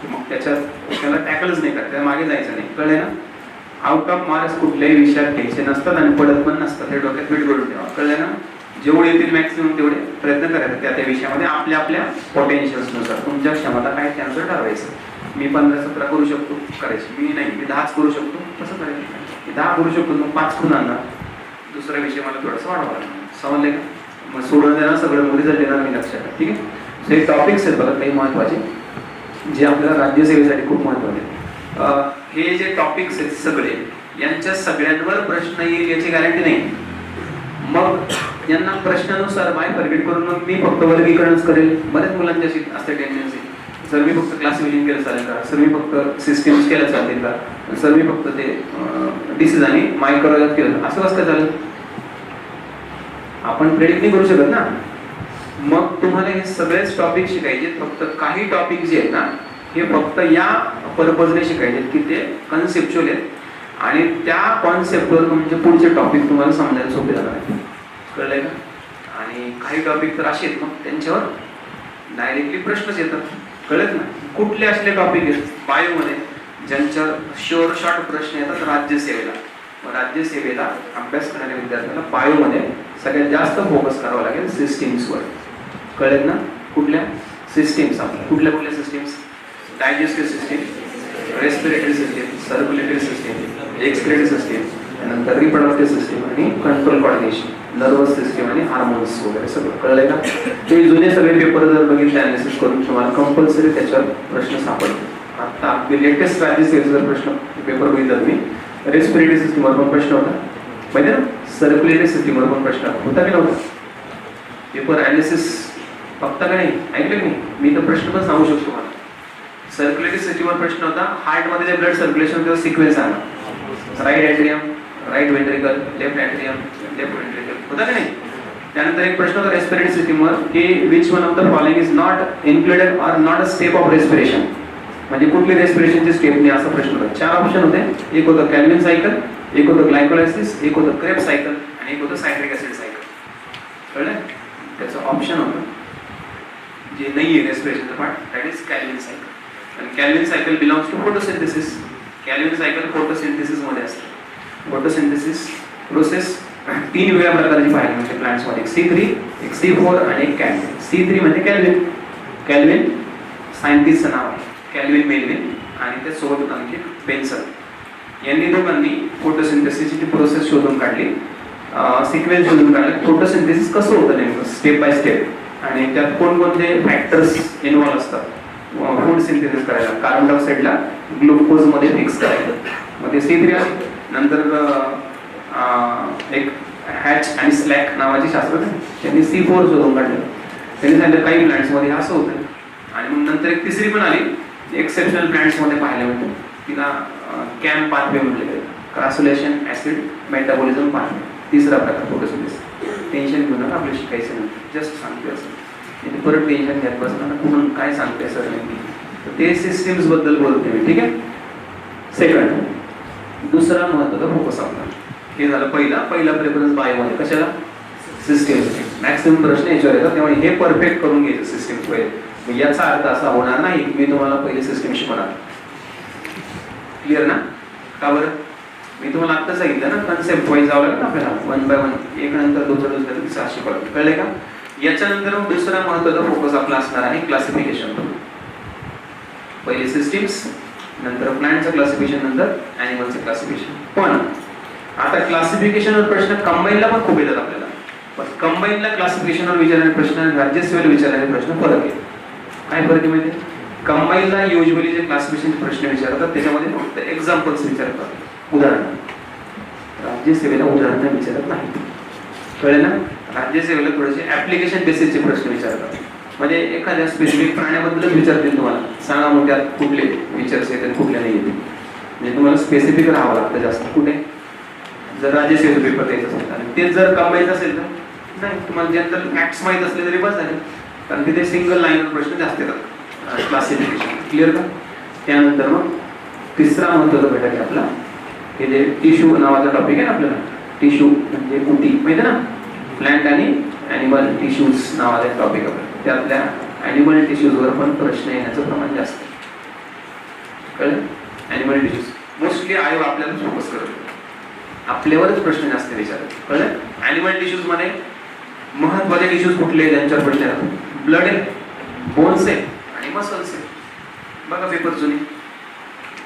मग त्याला टॅकलच नाही करत, त्या मागे जायचं नाही, कळलं ना. आउट ऑफ मार्क्स कुठल्याही विषयात घ्यायचे नसतात आणि पडत पण नसतात, हे डोक्यात फिट करून ठेवा, कळलं ना? जेवढे येतील मॅक्सिमम तेवढे प्रयत्न करायचे त्या विषयामध्ये आपल्या आपल्या पोटेन्शियल्सनुसार. तुमच्या क्षमता काय त्यानुसार ठरवायचं. मी 15-17 करू शकतो करायची, मी नाही, मी 10 करू शकतो, कसं करायचं? मी 10 करू शकतो, मग 5 करून आणणार. दुसरा विषय मला थोडंसं वाढवा लागणार, समजले का? मग सोडून देणार सगळं, रिझल्ट येणार मी लक्षात. ठीक आहे. सो हे टॉपिक्स आहेत बघा काही महत्त्वाचे, जे आपल्याला राज्यसेवेसाठी खूप महत्त्वाचे आहेत. हे जे टॉपिक्स आहेत सगळे, यांच्या सगळ्यांवर प्रश्न येईल याची गॅरंटी नाही. मग यांना प्रश्नानुसार बाय फॉरगेट करून मग मी फक्त वर्गीकरणच करेल. बऱ्याच मुलांची अशी असते टेंडन्सी, सर मी फक्त क्लासिफिकेशन केलं चालेल का, सर मी फक्त सिस्टम्स केलं चालेल का, सर मी फक्त ते डिसीज आणि मायक्रोलॉजी केलं, असं कसं काय चालेल? आपण प्रेडिक्ट नाही करू शकत ना. मग तुम्हाला हे सगळेच टॉपिक शिकायचे, फक्त काही टॉपिक जे आहेत ना हे फक्त या पर्पजने शिकायचे की ते कन्सेप्च्युअल आहेत आणि त्या कॉन्सेप्टवर म्हणजे पुढचे टॉपिक तुम्हाला समजायला सोपे जाणार आहेत. कळलंय का? आणि काही टॉपिक तर असे आहेत मग त्यांच्यावर डायरेक्टली प्रश्नच येतात. कळत ना? कुठले असले टॉपिक आहेत बायोमध्ये ज्यांच्यावर शॉर्ट प्रश्न येतात राज्यसेवेला. राज्यसेवेला अभ्यास करणाऱ्या विद्यार्थ्यांना बायोमध्ये सगळ्यात जास्त फोकस करावा लागेल सिस्टीम्सवर. कळत ना? कुठल्या सिस्टीम्स, आपल्या कुठल्या कुठल्या systems? Digestive system, respiratory system, circulatory system, excretory system, त्यानंतर रिप्रोडक्टिव्ह सिस्टीम आणि कंट्रोल कोऑर्डिनेशन, नर्वस सिस्टीम आणि हार्मोन्स वगैरे सगळं. कळलंय का? ते जुने सगळे पेपर जर बघितले अनालिसिस करून तुम्हाला कंपल्सरी त्याच्यावर प्रश्न सापडतो. आता आपली लेटेस्ट राज्यसेवेचा जर प्रश्न पेपर बघितला तुम्ही, रेस्पिरेटरी सिस्टीमवर पण प्रश्न होता माहिती ना, सर्क्युलेटरी सिस्टीमवर पण प्रश्न होता की नव्हता? पेपर अनालिसिस बघता का नाही? ऐकलं की नाही? मी तर प्रश्न पण सांगू शकतो मला. सर्क्युलेटरी सिस्टीमवर प्रश्न होता, हार्टमध्ये जे ब्लड सर्क्युलेशन होतं सिक्वेन्स सांगा. Right atrium, right ventricle, left atrium, left ventricle, होता का नाही? त्यानंतर एक प्रश्न होता रेस्पिरेटरी सिस्टीमवर की which one of the following is not included or not a step of respiration, म्हणजे कुठली रेस्पिरेशनची स्टेप नाही, असा प्रश्न होता. 4 ऑप्शन होते. एक होतं कॅल्व्हिन सायकल, एक होतं ग्लायकोलायसिस, एक होतं क्रेब्स सायकल आणि एक होतं सायट्रिक ऍसिड सायकल. कळलं? त्याचं ऑप्शन होतं जे नाही आहे रेस्पिरेशनचं part, that is Calvin cycle. आणि Calvin cycle belongs to photosynthesis. Calvin cycle photosynthesis मध्ये असते. फोटोसिंथेसिस प्रोसेस 3 वेगळ्या प्रकारची पाहिली म्हणजे प्लांट्समध्ये, C3, एक C4 आणि एक कॅल्व्हिन. C3 म्हणजे कॅल्व्हिन. कॅल्व्हिन सायंटिस्टचं नाव आहे, कॅल्व्हिन मेल्विन, आणि त्यासोबत आणखी बेन्सन. यांनी दोघांनी फोटोसिंथेसिसची प्रोसेस शोधून काढली, सिक्वेन्स शोधून काढले. फोटोसिंथेसिस कसं होतं नेमकं स्टेप बाय स्टेप, आणि त्यात कोणकोणते फॅक्टर्स इन्व्हॉल्व असतात फूड सिंथेसिस करायला. कार्बन डायऑक्साईडला ग्लुकोज मध्ये फिक्स करायचं. मग ते C3 आले. नंतर एक हॅच आणि स्लॅक नावाचे शास्त्रज्ञ त्यांनी C4 शोधून काढले. त्यांनी सांगितलं काही प्लांट्समध्ये असं होतं. आणि मग नंतर एक तिसरी पण आली, एक्सेप्शनल प्लांट्समध्ये पाहायला मिळतो, तिला कॅम पाथवे म्हटले जाते, क्रासुलेशन ऍसिड मेटाबॉलिझम पाथवे. तिसरा प्रकार फोटोसिंथेसिस. टेन्शन घेऊन नका, आपल्याला शिकायचं नाही, जस्ट सांगते असं. परत टेन्शन घ्यात बसणार कुठून काय सांगते सर नेमकी, ते सिस्टीम्स बद्दल बोलते मी. ठीक आहे. सेकंड, दुसरा महत्त्वाचा फोकस आपला, हे झालं पहिला प्रेफरन्स बायोमध्ये. कशाला? सिस्टीम. मॅक्सिमम प्रश्न याच्यावर येतात, त्यामुळे हे परफेक्ट करून घ्यायचं सिस्टीम पहिले. याचा अर्थ असा होणार नाही की मी तुम्हाला पहिले सिस्टीम शिकवणार. क्लिअर ना? का बरं? मी तुम्हाला आत्ता सांगितलं ना, कन्सेप्ट वाईज जावं लागेल आपल्याला, 1 बाय 1, एक नंतर दुसरं तिसरं शिकवलं. कळले का? याच्यानंतर दुसरा महत्त्वाचा फोकस आपला असणार आहे क्लासिफिकेशन. पहिले सिस्टीम्स, नंतर प्लांटचं क्लासिफिकेशन, नंतर ॲनिमलचं क्लासिफिकेशन. पण आता क्लासिफिकेशनवर प्रश्न कंबाईनला पण खूप येतात आपल्याला. पण कंबाईनला क्लासिफिकेशनवर विचारणारे प्रश्न, राज्यसेवेला विचारणारे प्रश्न फरक आहे. काय फरक आहे माहिती आहे? कंबाईनला युजली जे क्लासिफिकेशनचे प्रश्न विचारतात त्याच्यामध्ये फक्त एक्झाम्पल्स विचारतात, उदाहरण. राज्यसेवेला उदाहरणं विचारत नाही. कळलं ना? राज्यसेवेला थोडेसे ऍप्लिकेशन बेसिसचे प्रश्न विचारतात, म्हणजे एखाद्या स्पेसिफिक प्राण्याबद्दलच विचारतील तुम्हाला, सांगा मग त्यात कुठले फीचर्स आहेत आणि कुठले नाही येते. म्हणजे तुम्हाला स्पेसिफिक राहावं लागतं जास्त. कुठे? जर राज्यसेवेचा पेपर द्यायचा असेल आणि ते जर कंबाईन असेल तर नाही, तुम्हाला जनरल फॅक्ट्स माहीत असले तरी बस झाले, कारण तिथे सिंगल लाईनवर प्रश्न जास्त येतात. क्लासिफिकेशन क्लिअर का? त्यानंतर मग तिसरा महत्त्वाचा घटक आहे आपला, हे जे टिश्यू नावाचा टॉपिक आहे ना आपल्याला. टिश्यू म्हणजे कुटी, माहिती ना? प्लांट आणि ॲनिमल टिश्यूज नावाचा टॉपिक आपला. त्यातल्या ॲनिमल टिश्यूजवर पण प्रश्न येण्याचं प्रमाण जास्त आहे. कळलं? ॲनिमल टिश्यूज मोस्टली आयोग आपल्याला फोकस करतो, आपल्यावरच प्रश्न जास्त विचारतात. कळलं? ॲनिमल टिश्यूज मध्ये महत्वाचे टिश्यूज कुठले त्यांच्यावर प्रश्न येतात? ब्लड आहे, बोन्स आहे आणि मसल्स आहे. बघा पेपर जुने,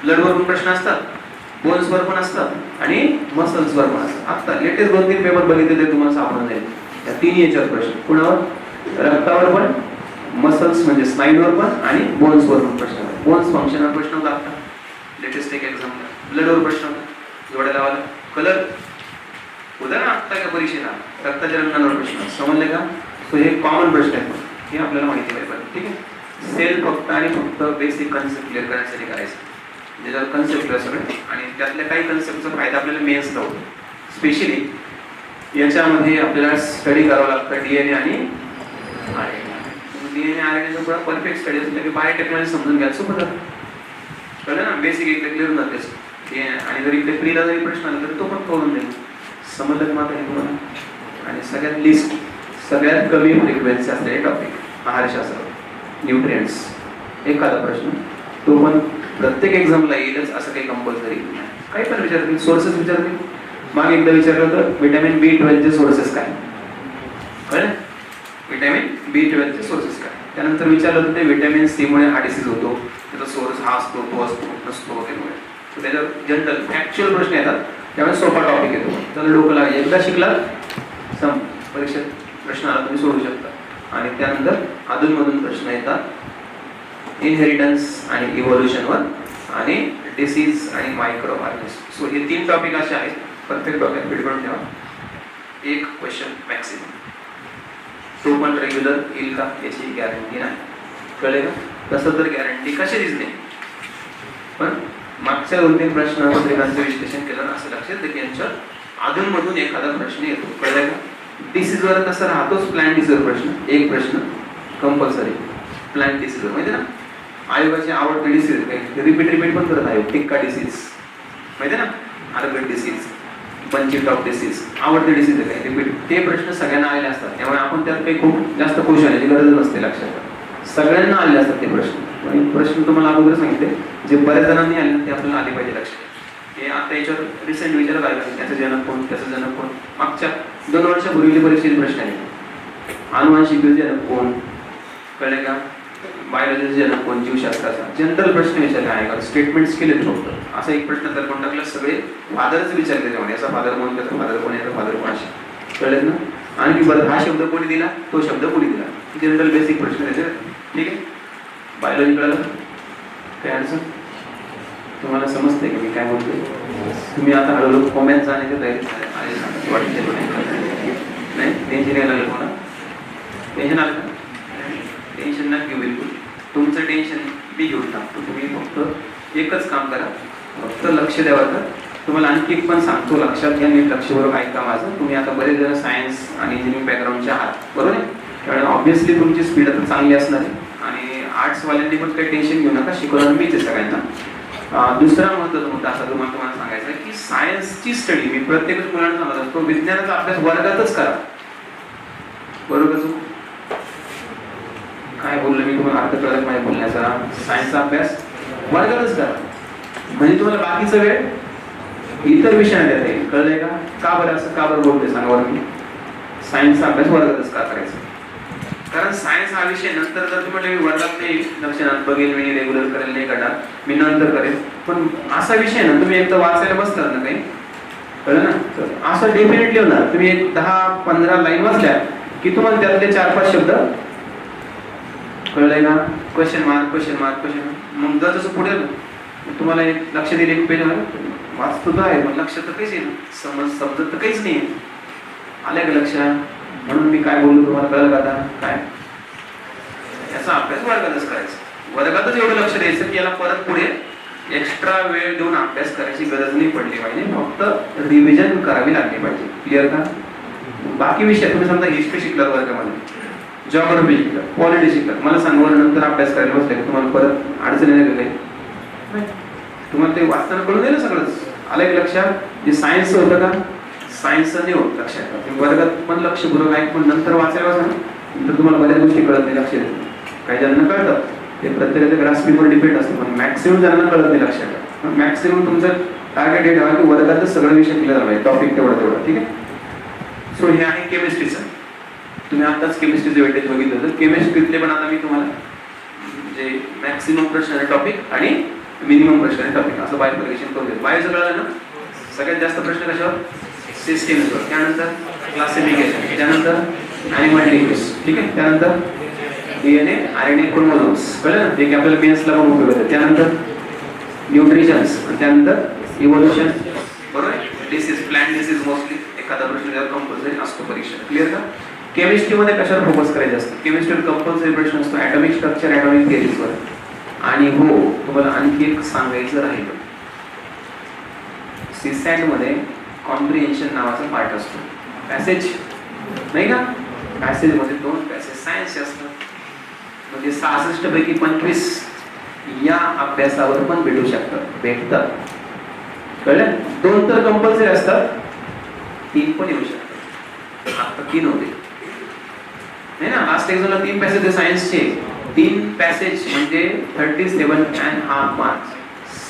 ब्लडवर पण प्रश्न असतात, बोन्सवर पण असतात आणि मसल्सवर पण असतात. आता लेटेस्ट 2-3 पेपर बघितले ते तुम्हाला सापडून जाईल. या तिन्ही याच्यावर प्रश्न. कुणावर? रक्तावर पण, मसल्स म्हणजे स्नायूवर पण आणि बोन्सवर पण प्रश्न. बोन्स फंक्शनवर प्रश्न होता आता लेटेस्ट एक एक्झामला. ब्लडवर प्रश्न होता, जोड्या लावायला. कलर होता ना आत्ता का परीक्षेला, रक्ताच्या रंगावर प्रश्न. समजले का? सो हे कॉमन प्रश्न आहेत, हे आपल्याला माहिती पाहिजे. ठीक आहे. सेल फक्त आणि फक्त बेसिक कन्सेप्ट क्लिअर करण्यासाठी करायचं, ज्याच्यावर कन्सेप्ट सगळे आणि त्यातल्या काही कन्सेप्टचा फायदा आपल्याला मेन्सला होतो. स्पेशली याच्यामध्ये आपल्याला स्टडी करावं लागतं डीएनए आणि आरएनए. डीएनए आरएनए थोडा परफेक्ट स्टडी असला की बायोटेक्नॉलॉजी समजून घ्यायला सोपं जातं. कळलं ना? बेसिक एकदा क्लिअर होऊन जाते. आणि जर इकडे फ्रीला जरी प्रश्न आला तर तो पण कळून जाईल. समजलं मात्र हे तुम्हाला. आणि सगळ्यात लिस्ट, सगळ्यात कमी फ्रिक्वेन्सी असलेले टॉपिक आहारशास्त्र, न्यूट्रिएंट्स. एखादा प्रश्न तो पण प्रत्येक एक्झामला येईलच असं काही कंपल्सरी नाही. काही पण विचारतील, सोर्सेस विचारतील. मग एकदा विचारलं होतं व्हिटॅमिन B12 चे सोर्सेस काय? कळलं? व्हिटॅमिन B12 चे सोर्सेस काय? त्यानंतर विचारलं होतं ते व्हिटॅमिन C मुळे हा डिसीज होतो, त्याचा सोर्स हा असतो, तो असतो, नसतो वगैरे. त्याच्यावर जनरल फॅक्च्युअल प्रश्न येतात, त्यामुळे सोपा टॉपिक येतो. त्याला डोकं लागायचं. एकदा शिकला परीक्षेत प्रश्न आला तुम्ही सोडू शकता. आणि त्यानंतर अधूनमधून प्रश्न येतात इनहेरिटन्स आणि इव्होल्युशनवर आणि डिसीज आणि मायक्रो ऑर्गॅनिझम. सो हे 3 टॉपिक असे आहेत, परफेक्ट डॉक्टर फिट करून ठेवा. एक क्वेश्चन मॅक्सिमम, तो पण रेग्युलर येईल का याची गॅरंटी नाही. कळेल का? तसं तर गॅरंटी कशाचीच नाही. पण मागच्या 2-3 प्रश्नपत्रिकांचं विश्लेषण केलं असं लक्षात येतं की यांच्यात अधूनमधून एखादा प्रश्न येतो. कळलं का? डिसीजवर तसं राहतोच. प्लॅन डिसीजवर प्रश्न, एक प्रश्न कंपल्सरी प्लॅन डिसीजवर. माहिती ना? आयोगाची आवडते डिसीज काही रिपीट पण करत आयोग. टिक्का डिसीज माहिती ना? आर्गट डिसीज, बंचिंग टॉप डिसीज, आवडते डिसीज आहे काही रिपीट. ते प्रश्न सगळ्यांना आलेले असतात, त्यामुळे आपण त्यात काही खूप जास्त खुश होण्याची गरज नसते. लक्षात, सगळ्यांना आलेले असतात ते प्रश्न. आणि प्रश्न तुम्हाला अगोदर सांगितले जे बऱ्याच जणांनी आले ते आपल्याला आले पाहिजे लक्षात. हे आता याच्यावर रिसेंट विचारत आले, त्याचं जनक कोण, त्याचं जनक कोण. मागच्या 2 वर्षापूर्वीचे परीक्षेचे प्रश्न आहे. अनुवांशिक जनक कोण? कळले का? बायोलॉजीचे जनक कोण? जीवशास्त्राचा. जनरल प्रश्न विचारले आहे का? स्टेटमेंट्स केले फक्त. असा एक प्रश्न तर कोण टाकला, सगळे फादरच विचारले त्याच्यामध्ये. याचा फादर कोण, त्याचा फादर कोण, याचा फादर कोण, असे. कळलेत ना? आणि बरं हा शब्द कोणी दिला, तो शब्द कोणी दिला. जनरल बेसिक प्रश्न त्याचे. ठीक आहे. बायोलॉजी कळलं? काय अडचण? तुम्हाला समजते की मी काय बोलतो? तुम्ही आता हळूहळू कॉमेंट जाण्याच्या तयारी वाटते नाही? टेन्शन यायला लागलं कोणा? टेन्शन आलं का? टेन्शन ना घेऊ बिलकुल. तुमचं टेन्शन मी घेऊन टाकतो. तुम्ही फक्त एकच काम करा, फक्त लक्ष द्यावं. तर तुम्हाला आणखी एक पण सांगतो, लक्षात घ्या, नीट लक्षपूर्वक ऐका माझं. तुम्ही आता बरेच जण सायन्स आणि इंजिनिअरिंग बॅकग्राऊंडचे आहात, बरोबर आहे? त्यामुळे ऑब्व्हियसली तुमची स्पीड आता चांगली असणार आहे. आणि आर्ट्सवाल्यांनी पण काही टेन्शन घेऊ नका, शिकवणार मीच आहे सगळ्यांना. दुसरा महत्त्वाचा मुद्दा असा तुम्हाला सांगायचा आहे की सायन्सची स्टडी मी प्रत्येकच मुलांना सांगत असतो, विज्ञानाचा अभ्यास वर्गातच करा. बरोबर? काय बोललो मी तुम्हाला? अर्थ कळत नाही बोलण्याचा. सायन्सचा अभ्यास वर्गातच करा, म्हणजे तुम्हाला बाकीचा वेळ इतर विषयाने देता येईल. कळलंय का? का बरं असं का बरं बोलतोय सांगा बरं मी? सायन्सचा अभ्यास वर्गातच का करायचा? कारण सायन्स हा विषय नंतर जर तुम्हाला मी वर्गात नाही लक्षात बघेल, मी रेग्युलर करेल नाही करणार, मी नंतर करेल. पण असा विषय ना, तुम्ही एकदा वाचायला बसतात ना काही, कळलं ना, तर असं डेफिनेटली होणार. तुम्ही एक 10-15 लाईन वाचल्या की तुम्हाला त्यातले 4-5 शब्द कळलंय का? Question mark question mark question mark. मग जर तसं पुढे तुम्हाला एक लक्ष दिले एक पेज वाचतो तर आहे, पण लक्षात तर काहीच येईल, समजत तर काहीच नाही. आलंय का लक्षात? म्हणून मी काय बोललो तुम्हाला कळलं का? आता काय याचा अभ्यास वर्गातच करायचा. वर्गातच एवढं लक्ष द्यायचं की याला परत पुढे एक्स्ट्रा वेळ देऊन अभ्यास करायची गरज नाही पडली पाहिजे, फक्त रिव्हिजन करावी लागली पाहिजे. क्लिअर का? बाकी विषय तुम्ही समजा हिस्ट्री शिकलात वर्गामध्ये, जिओग्राफी शिकलात, पॉलिटी शिकलात, मला सांगा नंतर अभ्यास करायला बसले तुम्हाला परत अडचण येणार काही? तुम्हाला ते वाचताना कळून येईल सगळंच. आलं की लक्षात? जे सायन्स होतं का? सायन्स नाही होत लक्षात. वर्गात पण लक्षपूर्वक ऐक, पण नंतर वाचायला बसा तर तुम्हाला बऱ्याच गोष्टी कळत नाही. लक्षात काही जणांना कळतात, ते प्रत्येकाच्या ग्रास्पिंगवर डिपेंड असतं, पण मॅक्सिमम जणांना कळत नाही. लक्षात मॅक्सिमम तुमचं टार्गेट हे ठेवा की वर्गात सगळं विषय क्लिअर झाला टॉपिक तेवढं ठीक आहे. सो हे आहे केमिस्ट्रीचं. तुम्ही आताच केमिस्ट्रीचं वेटेज बघितलं तर केमिस्ट्रीतले पण आता मी तुम्हाला जे मॅक्सिमम प्रश्न आहे टॉपिक आणि मिनिमम प्रश्न आहे टॉपिक असं बायफर्केशन करून देतो. बायोचं कळलं ना. सगळ्यात जास्त प्रश्न कशावर? सिस्टीमवर, त्यानंतर क्लासिफिकेशन, त्यानंतर ॲनिमल टिश्यूज ठीक आहे, त्यानंतर DNA RNA क्रोमोझोम्स कळलं ना, जे की आपल्याला मेन्सला पण उपयोग होतं, त्यानंतर न्यूट्रिशन्स आणि त्यानंतर इव्होल्युशन बरोबर आहे. डिसीज प्लॅन्ट डिसीज मोस्टली एखादा प्रश्न त्यावर कंपल्सरी असतो परीक्षा. क्लिअर का? केमिस्ट्रीमध्ये कशावर फोकस करायचं असतं? केमिस्ट्रीवर कंपल्सरी प्रश्न असतो ॲटॉमिक स्ट्रक्चर ॲटॉमिक थिअरीजवर. आणि हो तुम्हाला आणखी एक सांगायचं राहिलं, CSAT मध्ये कॉम्प्रिहेन्शन नावाचा पार्ट असतो. पॅसेज नाही का? पॅसेजमध्ये 2 पॅसेज सायन्सचे असतात. म्हणजे 66 पैकी 25 या अभ्यासावर पण भेटू शकतात, भेटतात. कळलं? 2 तर कंपल्सरी असतात, 3 पण येऊ शकतात. आता 3 होते नाही ना. लास्ट एक्झामला 3 पॅसेज सायन्सचे, 3 पॅसेज म्हणजे 37.5 मार्क्स,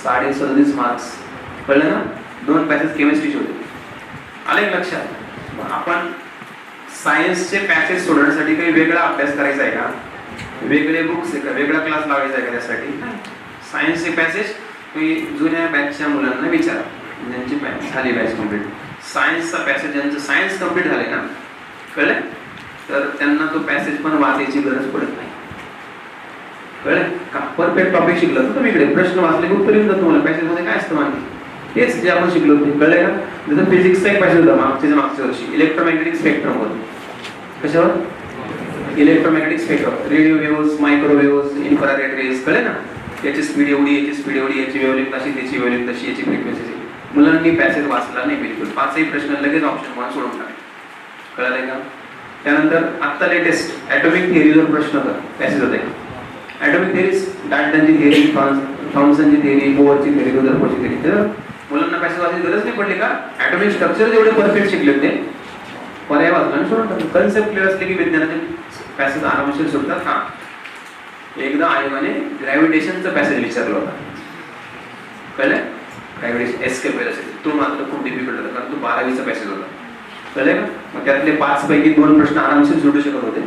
37.5 मार्क्स. कळलं ना? 2 पॅसेज केमिस्ट्रीचे होते. आले लक्षात? आपण सायन्सचे पॅसेज सोडवण्यासाठी काही वेगळा अभ्यास करायचा आहे का? वेगळे बुक्स आहे का? वेगळा क्लास लावायचा आहे का त्यासाठी? सायन्सचे पॅसेज तुम्ही जुन्या बॅचच्या मुलांना विचारा, ज्यांची बॅच झाली बॅच कम्प्लीट. सायन्सचा पॅसेज ज्यांचं सायन्स कम्प्लीट झाले ना, कळलं, तर त्यांना तो पॅसेज पण वाचायची गरज पडत नाही. कळलं का? परफेक्ट टॉपिक शिकलं तर तुम्ही इकडे प्रश्न वाचले की उत्तर येऊन जातं तुम्हाला. पॅसेजमध्ये काय असतं माहिती? तेच जे आपण शिकलो ते. कळलं का? जसं फिजिक्सचा एक पॅसेज होता मागच्या वर्षी, इलेक्ट्रोमॅग्नेटिक स्पेक्ट्रमवर. कशावर? Electromagnetic spectrum, radio waves, microwaves, infrared rays. कळलं ना? याची स्पीड एवढी, याची स्पीड एवढी, याची वेव्हलेंथ अशी, त्याची वेव्हलेंथ तशी, याची फ्रिक्वेन्सी. मुलांनी पॅसेज वाचला नाही बिलकुल. 5ही प्रश्न लगेच ऑप्शन 1 सोडून टाकले. कळलं का? त्यानंतर आत्ता लेटेस्ट ॲटॉमिक थिअरीवर प्रश्न होता, पॅसेज होते. ॲटॉमिक थिअरीज, डाल्टनची थिअरी, थॉमसनची थिअरी, बोअरची थिअरी, रुदरफोर्डची थिअरी. तर मुलांना पॅसेज वाचायची गरज नाही पडली का? ॲटॉमिक स्ट्रक्चर जेवढे परफेक्ट शिकले होते, पर्याय वाचला आणि सोडून टाकले. कन्सेप्ट क्लिअर असले की विज्ञानाचे पॅसेज आरामशीर सुटतात. हा एकदा आयोगाने ग्रॅव्हिटेशनचा पॅसेज विचारला होता. कळलं? ग्रॅव्हिटेशन एस्केप असेल, तो मात्र खूप डिफिकल्ट होता, कारण तो 12वीचा पॅसेज होता. कळलं का? मग त्यातले 5 पैकी 2 प्रश्न आरामशीर सुटू शकत होते,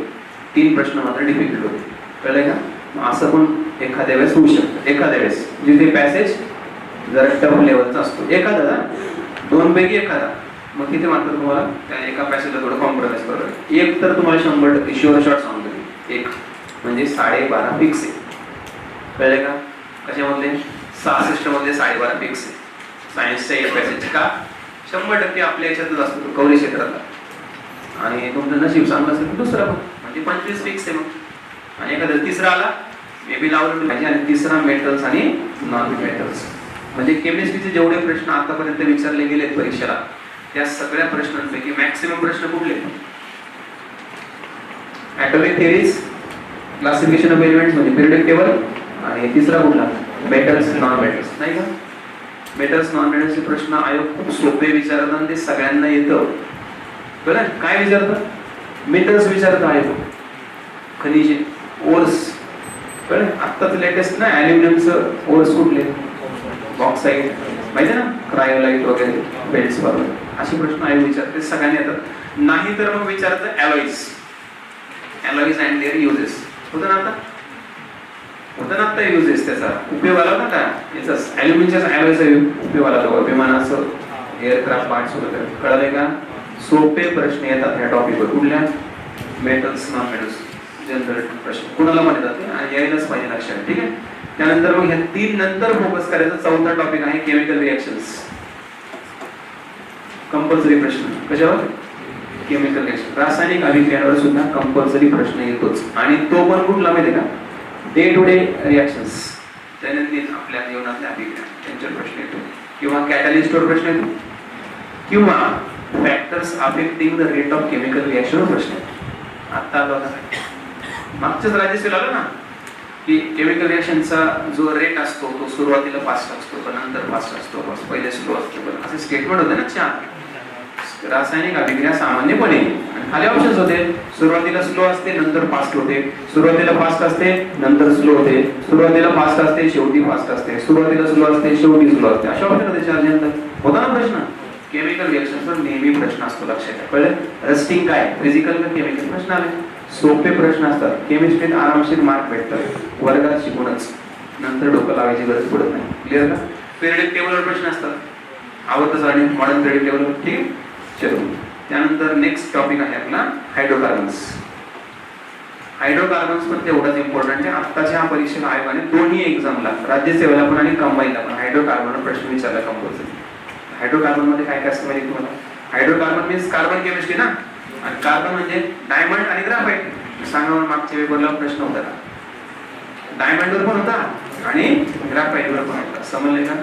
3 प्रश्न मात्र डिफिकल्ट होते. कळलं का? मग असं पण एखाद्या वेळेस होऊ शकतं. एखाद्या वेळेस जिथे पॅसेज जरा टफ लेवलचा असतो, एखादा 2 पैकी एखादा, मग तिथे मात्र तुम्हाला त्या एका पॅसेजला थोडं कॉम्प्रोमाइज करावं लागेल. एक तर तुम्हाला 100% शुअर शॉट सांगतो मी, एक म्हणजे 12.5 फिक्स आहे. कळले का? कशामधले? 66 मधले 12.5 फिक्स आहे सायन्सच्या एक पॅसेज. का? 100% आपल्या याच्यातच असतो तो, कवरी क्षेत्रातला. आणि तुमचं नशीब चांगलं असेल तर दुसरा पण, म्हणजे 25 फिक्स आहे. मग आणि एखादा तिसरा आला मे बी लावलं पाहिजे. आणि तिसरा मेटल्स आणि नॉन मेटल्स. म्हणजे केमिस्ट्रीचे जेवढे प्रश्न आतापर्यंत विचारले गेलेत परीक्षेला, त्या सगळ्या प्रश्नांपैकी मॅक्सिमम प्रश्न कुठले? Atomic theories, classification of elements म्हणजे पिरियडिक टेबल, आणि तिसरा कुठला? Metals non metals. नाही का? मेटल्स नॉन मेटल्सचे प्रश्न आयोग खूप सोपे विचारतात आणि ते सगळ्यांना येतं. बरं? काय विचारतं? मेटल्स विचारतं आयोग, खनिजे, ओर्स. कळलं? आत्ताच लेटेस्ट ना ॲल्युमिनियमचं ओर्स कुठले? बॉक्साईड, माहिती ना, क्रायोलाइट वगैरे, बेल्ट्स वगैरे. असे प्रश्न आयोग विचारते, सगळ्यांना येतात. नाही तर मग विचारतं alloys, alloys and their uses. होतं ना आता? होतं ना आता युजेस, त्याचा उपयोग आला ना का? याचाच ॲल्युमिनियमच्या ॲलॉईचा उपयोग आला होता विमानाचं, एअरक्राफ्ट पार्ट्स वगैरे. कळालंय का? सोपे प्रश्न येतात ह्या टॉपिकवर. कुठल्या? मेटल्स नॉन मेटल्स जनरल प्रश्न कुणाला पण येतात आणि यायलाच पाहिजे लक्षात. ठीक आहे? त्यानंतर मग ह्या 3 नंतर फोकस करायचा चौथा टॉपिक आहे केमिकल रिएक्शन्स. कंपल्सरी प्रश्न कशावर? केमिकल रिएक्शन, रासायनिक अभिक्रियांवर सुद्धा कंपल्सरी प्रश्न येतोच. आणि तो पण कुठला माहिती आहे का? डे टू डे रिएक्शन्स, दैनंदिन आपल्या जीवनातल्या अभिक्रिया त्यांच्यावर प्रश्न येतो, किंवा कॅटलिस्टवर प्रश्न येतो, किंवा factors affecting the rate of chemical रिएक्शनवर प्रश्न येतो. आता आला होता मागच्याच राज्यातील आलं ना की केमिकल रिएक्शनचा जो रेट असतो तो सुरुवातीला फास्ट असतो, पण नंतर फास्ट असतो, पहिले स्लो असतो. पण असे स्टेटमेंट होते ना 4. रासायनिक अभिक्रिया सामान्यपणे आणि खाली ऑप्शन्स होते, सुरुवातीला स्लो असते नंतर फास्ट होते, सुरुवातीला फास्ट असते नंतर स्लो होते, सुरुवातीला फास्ट असते शेवटी फास्ट असते, सुरुवातीला स्लो असते शेवटी स्लो असते, अशा ऑप्शन होते चार्ज नंतर. होता ना प्रश्न. केमिकल रिएक्शन्सवर नेहमी प्रश्न असतो, लक्षात घ्या. कळलं? रस्टिंग काय, फिजिकल का केमिकल, प्रश्न आले. सोपे प्रश्न असतात, केमिस्ट्रीत आरामशीर मार्क भेटतात वर्गात शिकूनच, नंतर डोकं लावायची गरज पडत नाही. क्लिअर का? पिरियडिक टेबलवर प्रश्न असतात, आवडतं आणि मॉडर्न पिरियडिक टेबल. ठीक आहे, चलो. त्यानंतर नेक्स्ट टॉपिक आहे आपला हायड्रोकार्बन्स. हायड्रोकार्बन्स पण तेवढाच इम्पॉर्टंट आहे. आत्ताच्या परीक्षेला आयोगाने दोन्ही एक्झामला, राज्यसेवेला पण आणि कंबाईनला पण हायड्रोकार्बन प्रश्न विचारला कंपल्सरी. हायड्रोकार्बन मध्ये काय काय असतं माहिती तुम्हाला? हायड्रोकार्बन मीन्स कार्बन केमिस्ट्री ना, आणि कार्बन म्हणजे डायमंड आणि ग्राफाइट. सांगा मागच्या पेपरला प्रश्न होता का? डायमंडवर पण होता आणि ग्राफाइटवर पण होता, समजले का?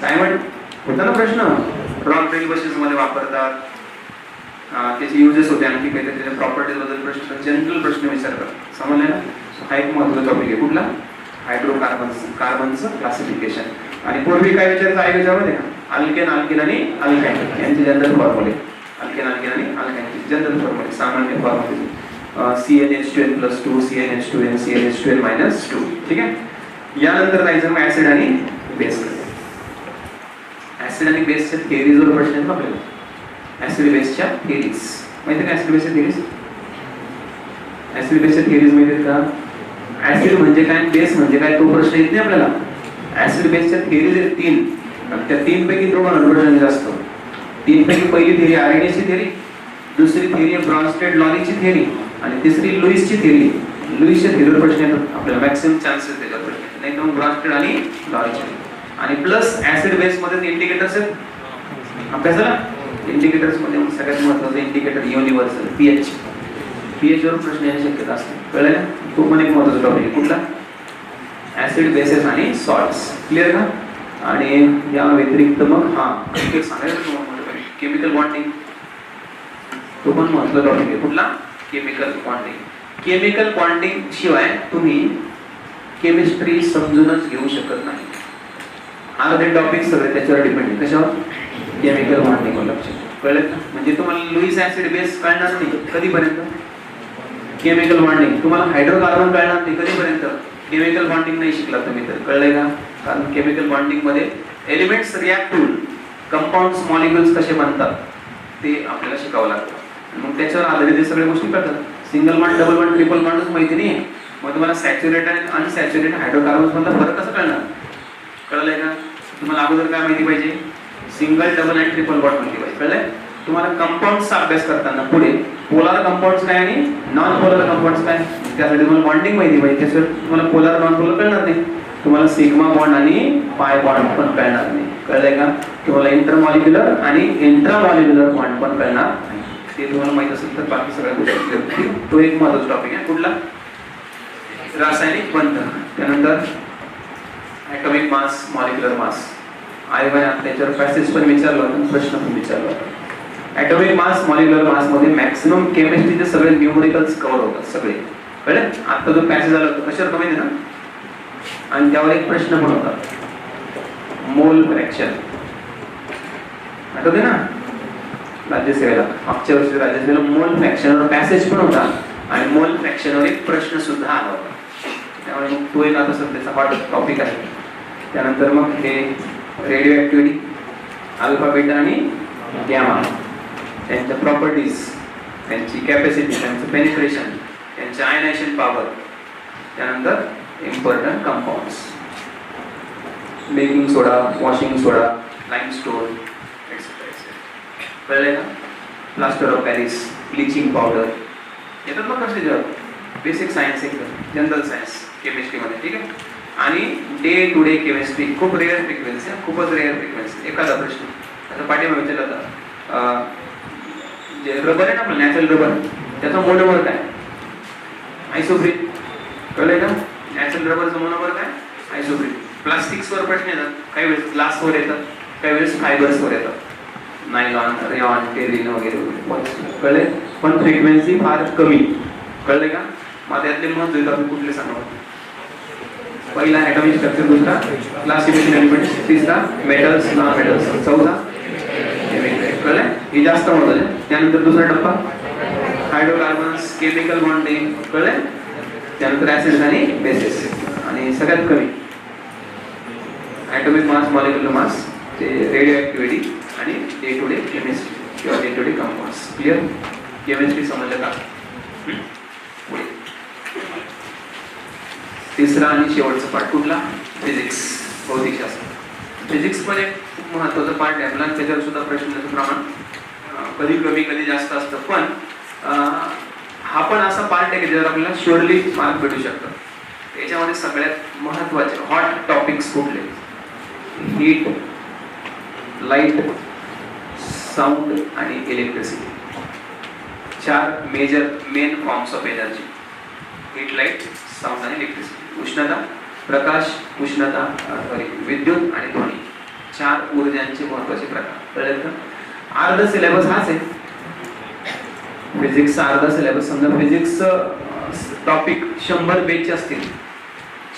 डायमंड होता ना प्रश्न, रॉक ड्रिल बसेस मध्ये वापरतात, त्याचे युजेस होते, आणखी काहीतरी त्याच्या प्रॉपर्टीज बद्दल प्रश्न, जनरल प्रश्न विचारतात, समजले ना? हा एक महत्त्वाचा टॉपिक आहे. कुठला? हायड्रोकार्बन्स, कार्बनचं क्लासिफिकेशन. आणि पूर्वी काय विचारायचं आहे त्याच्यामध्ये? अल्केन, अल्किन आणि अल्काइन यांचे जनरल फॉर्म्युले. अल्केन, अल्किन आणि अल्काइनचे जनरल फॉर्म्युले, सामान्य फॉर्म्युले. CnH2n+2, CnH2n, CnH2n-2. ठीक आहे. यानंतर जायचं मग ऍसिड आणि बेस. ऍसिड आणि बेसच्या थिअरीजवर प्रश्न आहेत आपल्याला. ऍसिड बेसच्या थिअरीज माहिती का? ऍसिड बेसच्या थिअरीज, ऍसिड बेसच्या थिअरीज माहिती का? ऍसिड म्हणजे काय, बेस म्हणजे काय, तो प्रश्न येत नाही आपल्याला. ऍसिड बेसच्या थिअरीज आहेत 3, त्या 3 पैकी दोन प्रश्न जास्त. 3 पैकी पहिली थिअरी आर्रेनियसची थिअरी, दुसरी थिअरी आहे ब्रॉन्स्टेड लॉरीची थिअरी, आणि तिसरी लुईसची थिअरी. लुईसच्या थिअरीवर प्रश्न येतात आपल्याला, मॅक्सिमम चान्सेस त्याच्यावर प्रश्न येतात, नाही तर मग ब्रॉन्स्टेड आणि लॉरीची. आणि प्लस ऍसिड बेस मध्ये इंडिकेटर्स आहेत अभ्यासाला. इंडिकेटर्स मध्ये सगळ्यात महत्त्वाचं इंडिकेटर युनिव्हर्सल पीएच. पीएच वर प्रश्न येण्याची शक्यता असते, कळलं ना? तो पण एक महत्त्वाचा टॉपिक आहे. कुठला? ऍसिड बेसेस आणि सॉल्ट्स. क्लिअर का? आणि या व्यतिरिक्त मग सांगायचं केमिकल बॉन्डिंग, तो पण महत्त्वाचा टॉपिक आहे. कुठला? Chemical bonding. केमिकल बॉन्डिंग शिवाय तुम्ही केमिस्ट्री समजूनच घेऊ शकत नाही. अर्धे टॉपिक सगळे त्याच्यावर डिपेंड आहे. कशावर? केमिकल बॉन्डिंग वर लक्ष. कळलं का? म्हणजे तुम्हाला लुईस ऍसिड बेस कळणार नाही कधीपर्यंत? Chemical bonding. तुम्हाला हायड्रोकार्बन कळणार नाही कधीपर्यंत? केमिकल बॉन्डिंग नाही शिकला तुम्ही तर. कळलंय का? कारण केमिकल बॉन्डिंग मध्ये एलिमेंट्स रिॲक्ट होऊन कंपाऊंड्स, मॉलिक्युल्स कसे बनतात ते आपल्याला शिकावं लागतं. मग त्याच्यावर आधारित हे सगळ्या गोष्टी कळतात. Single bond, double bond, triple बॉन्डच माहिती नाही, मग तुम्हाला सॅच्युरेटेड आणि अनसॅच्युरेटेड हायड्रोकार्बन्स मधला फरक कसं कळणार? कळलंय का? तुम्हाला अगोदर काय माहिती पाहिजे? सिंगल, डबल आणि ट्रिपल बॉन्ड माहिती पाहिजे. कळलंय? तुम्हाला कंपाऊंड्सचा अभ्यास करताना पुढे पोलार कंपाऊंड्स काय आणि नॉन पोलार कंपाऊंड्स काय, त्यासाठी तुम्हाला बॉन्डिंग माहिती पाहिजे. त्याशिवाय तुम्हाला पोलार, नॉन पोलार कळणार नाही. तुम्हाला सिग्मा बॉन्ड आणि पाय बॉन्ड पण कळणार नाही. कळलंय का? तुम्हाला इंटरमॉलिक्युलर आणि इंट्रामॉलिक्युलर बॉन्ड पण कळणार नाही. ते तुम्हाला माहित असेल तर बाकी सगळ्या गोष्टी. तो एक महत्त्वाचा टॉपिक आहे. कुठला? रासायनिक बंधन. त्यानंतर ॲटॉमिक मास, मॉलिक्युलर मास. आयोगाने त्याच्यावर पॅसेज पण विचारला होता, प्रश्न पण विचारला होता. ॲटॉमिक मास, मॉलिक्युलर मास मध्ये मॅक्सिमम केमिस्ट्रीचे सगळे न्यूमरिकल्स कव्हर होतात सगळे. कळले? आता जो पॅसेज आला होता कशावर कमी ना, आणि त्यावर एक प्रश्न पण होता, मोल फ्रॅक्शन. आठवते ना राज्यसेवेला? मागच्या वर्षी राज्यसेवेला मोल फ्रॅक्शनवर पॅसेज पण होता आणि मोल फ्रॅक्शनवर एक प्रश्न सुद्धा आला होता. त्यामुळे मग तो एक आता सध्याचा हॉट टॉपिक आहे. त्यानंतर मग हे रेडिओ ऍक्टिव्हिटी, अल्फा, बीटा आणि गॅमा, त्यांच्या प्रॉपर्टीज, त्यांची कॅपॅसिटी, त्यांचं पेनिट्रेशन, त्यांचे आयनायझेशन पॉवर. त्यानंतर इम्पॉर्टंट कंपाऊंड्स, बेकिंग सोडा, वॉशिंग सोडा, लाईमस्टोन, एक्सेट्रा. कळले का? Plaster of Paris, bleaching powder. येतात मग कसे जर बेसिक सायन्स, एकदम जनरल सायन्स केमिस्ट्रीमध्ये. ठीक आहे. आणि डे टू डे केमिस्ट्री खूप रेअर फ्रिक्वेन्सी, खूपच रेअर फ्रिक्वेन्सी. एखादा प्रश्न आता पाठीमागे विचारला होता, जे रबर आहे ना आपलं नॅचरल रबर, त्याचा मोनोमर काय? आयसोप्रीन. कळलंय का? नॅचरल रबरचं मोनोमर काय? आयसोप्रीन. प्लास्टिक्सवर प्रश्न येतात, काही वेळेस ग्लासवर येतात, काही वेळेस फायबर्सवर येतात, नायलॉन, रेयॉन, टेरिन वगैरे वगैरे. कळले? पण फ्रिक्वेन्सी फार कमी. कळले का? मग त्यातले महत्त्व आपण कुठले सांगा? पहिला ॲटॉमिक स्ट्रक्चर, दुसरा क्लासिफिकेशन एलिमेंट्स, तिसरा मेटल्स, नॉन मेटल्स, चौथा केमिकल. कळले? हे जास्त महत्त्वाचे. त्यानंतर दुसरा टप्पा हायड्रोकार्बन्स, केमिकल बॉन्डिंग, कळलं? त्यानंतर ऍसिड्स आणि बेसेस, आणि सगळ्यात कमी ॲटॉमिक मास, मॉलिक्युलर मास, ते रेडिओ ॲक्टिव्हिटी आणि डे टू डे केमिस्ट्री किंवा day to day compounds. Clear? Chemistry समजलं का? पुढे तिसरा आणि शेवटचा पार्ट कुठला? फिजिक्स, भौतिकशास्त्र. फिजिक्समध्ये खूप महत्त्वाचा पार्ट आहे आपला. त्याच्यावर सुद्धा प्रश्नाचं प्रमाण कधी कमी कधी जास्त असतं, पण हा पण असा पार्ट आहे की ज्यावर आपल्याला शुअरली मार्क भेटू शकतात. याच्यामध्ये सगळ्यात महत्त्वाचे हॉट टॉपिक्स कुठले? हीट, लाईट, साऊंड आणि electricity. 4 main forms of energy. Heat, light, sound आणि इलेक्ट्रिसिटी. उष्णता, प्रकाश, उष्णता, विद्युत आणि ध्वनी. 4 ऊर्जांचे महत्त्वाचे प्रकार. कळलं का? अर्धा सिलेबस हाच आहे फिजिक्सचा. अर्धा सिलेबस समजा फिजिक्सचं टॉपिक 100 पेजचे असतील,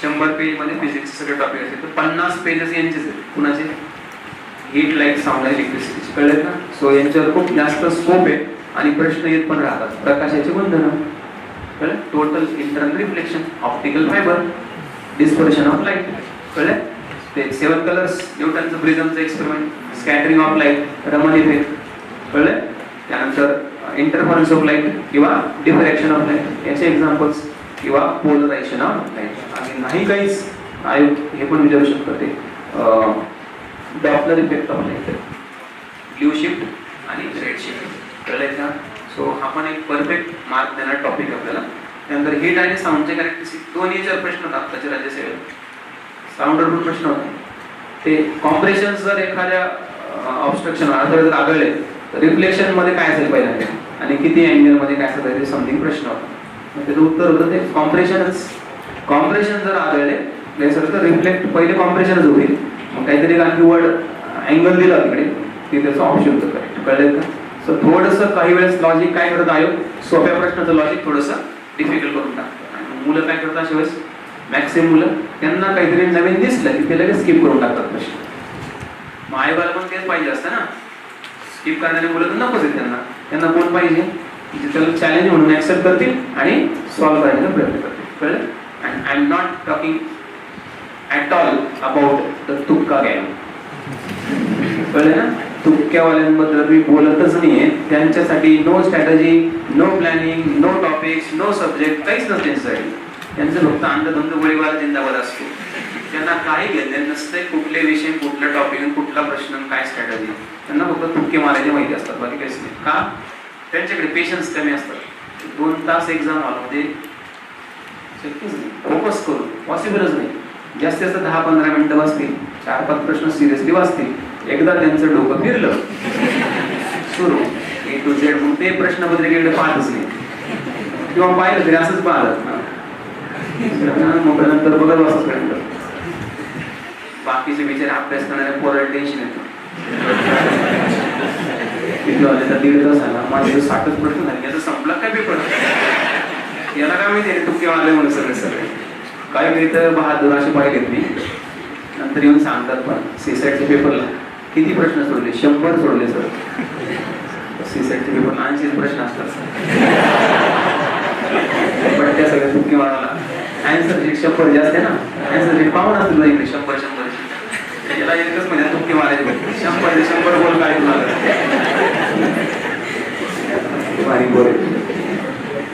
100 पेजमध्ये फिजिक्सचे सगळे टॉपिक असतील, तर 50 पेजेस यांचेच आहेत. कुणाचे? हीट, लाईट, साऊंड आणि इलेक्ट्रिसिटी. कळलं का? सो यांच्यावर खूप जास्त स्कोप आहे आणि प्रश्न येत पण राहतात. प्रकाशाचे बंधन, कळलं? Total internal reflection, optical fibre, dispersion of light, कळलं? ते 7 कलर्स, न्यूटनचं प्रिझमचं experiment, scattering of light, Raman effect, कळलं? त्यानंतर इंटरफरन्स ऑफ लाईट किंवा डिफ्रॅक्शन ऑफ लाईट, याचे एक्झाम्पल्स, किंवा पोलरायझेशन ऑफ लाईट. आणि नाही काहीच आयोग हे पण विचारू शकतो ते Doppler effect of light, blue shift आणि रेड शिफ्ट. कळलंय का? सो हा पण एक परफेक्ट मार्क देणार टॉपिक आपल्याला. त्यानंतर हीट आणि साऊंडचे कॅरेक्टरिस्टिक दोन्ही याच्यावर प्रश्न होता आत्ताच्या राज्यसेवेत. साऊंडवर पण प्रश्न होता. ते कॉम्प्रेशन जर एखाद्या ऑब्स्ट्रक्शन जर आढळले तर रिफ्लेक्शन मध्ये काय असेल पहिल्यांदा आणि किती अँगल मध्ये काय असेल ते समथिंग प्रश्न होता. मग त्याचं उत्तर होतं ते कॉम्प्रेशनच. कॉम्प्रेशन जर आढळले तर रिफ्लेक्ट पहिले कॉम्प्रेशनच होईल, मग काहीतरी आणखी वर अँगल दिला तिकडे की त्याचं ऑप्शन होतं करेक्ट. कळलं का? सो थोडंसं काही वेळेस लॉजिक काय करत आयोग सोप्या प्रश्नाचं लॉजिक थोडंसं डिफिकल्ट करून टाकतं. आणि मुलं काय करतात अशा वेळेस मॅक्सिमम मुलं त्यांना काहीतरी नवीन दिसलं की ते लगेच स्किप करून टाकतात प्रश्न. मग आयोगाला पण तेच पाहिजे असतं ना, स्किप करणारे मुलं तर नकोच आहेत त्यांना. त्यांना कोण पाहिजे जे त्याला चॅलेंज म्हणून ऍक्सेप्ट करतील आणि सॉल्व्ह करण्याचा प्रयत्न करतील. कळलं? And I am not talking at all about the तुक्का गँग. कळलं ना? तुक्क्यावाल्यांबद्दल मी बोलतच नाहीये. त्यांच्यासाठी no strategy, no planning, no topics, no subject, काहीच नसते त्यांच्यासाठी. त्यांचं फक्त अंधधुंद गोळीबार जिंदाबाद असतो. त्यांना काही घेणं नसते कुठले विषय, कुठला टॉपिक, कुठला प्रश्न, काय स्ट्रॅटजी. त्यांना फक्त तुक्के मारायचे माहिती असतात, बाकी काहीच नाही. का? त्यांच्याकडे पेशन्स कमी असतात. 2 तास एक्झाम हॉलमध्ये शक्यच नाही फोकस करून, पॉसिबलच नाही. जास्तीत जास्त 10-15 मिनिटं वाचतील, 4-5 प्रश्न सिरियसली वाचतील. एकदा त्यांचं डोकं फिरलं सुरू A to Z, मग ते प्रश्नपत्रिकेकडे पाहतच नाही किंवा पाहिलं तरी असंच पाहत मग नंतर बघत बसत. बाकीचे बिचारे अभ्यास करणाऱ्या पोराला टेन्शन येतं. तर 1.5 तास झाला, माझे 60च प्रश्न झाले, याचा संपला काय पेपर? याला काय माहिती तुमके आले म्हणून सगळे काय काही तर बहादूर असे पाहिलेत मी. नंतर येऊन सांगतात पण सीसेटच्या पेपरला किती प्रश्न सोडले? 100 सोडले सर. सीसेटचे पेपर 80 प्रश्न असतात पण त्या सगळ्या तुमके मारायला आन्सर शीट 100 जास्त आहे ना. आन्सर शीट पाहून असतील ना इकडे 100 त्याला एकच म्हणजे तुमके मारायचे 100 बोल काय भारी बोल.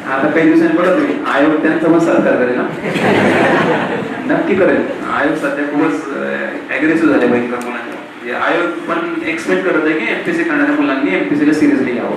आता काही दिवसांनी बघा तुम्ही आयोग त्यांचा मग सरकार करेल ना, नक्की करेल. आयोग सध्या खूपच ऍग्रेसिव्ह झाले भयंकर मुलांना. म्हणजे आयोग पण एक्सपेक्ट करत आहे की एमपीसी करणाऱ्या मुलांनी एमपीसीला सिरियसली घ्यावं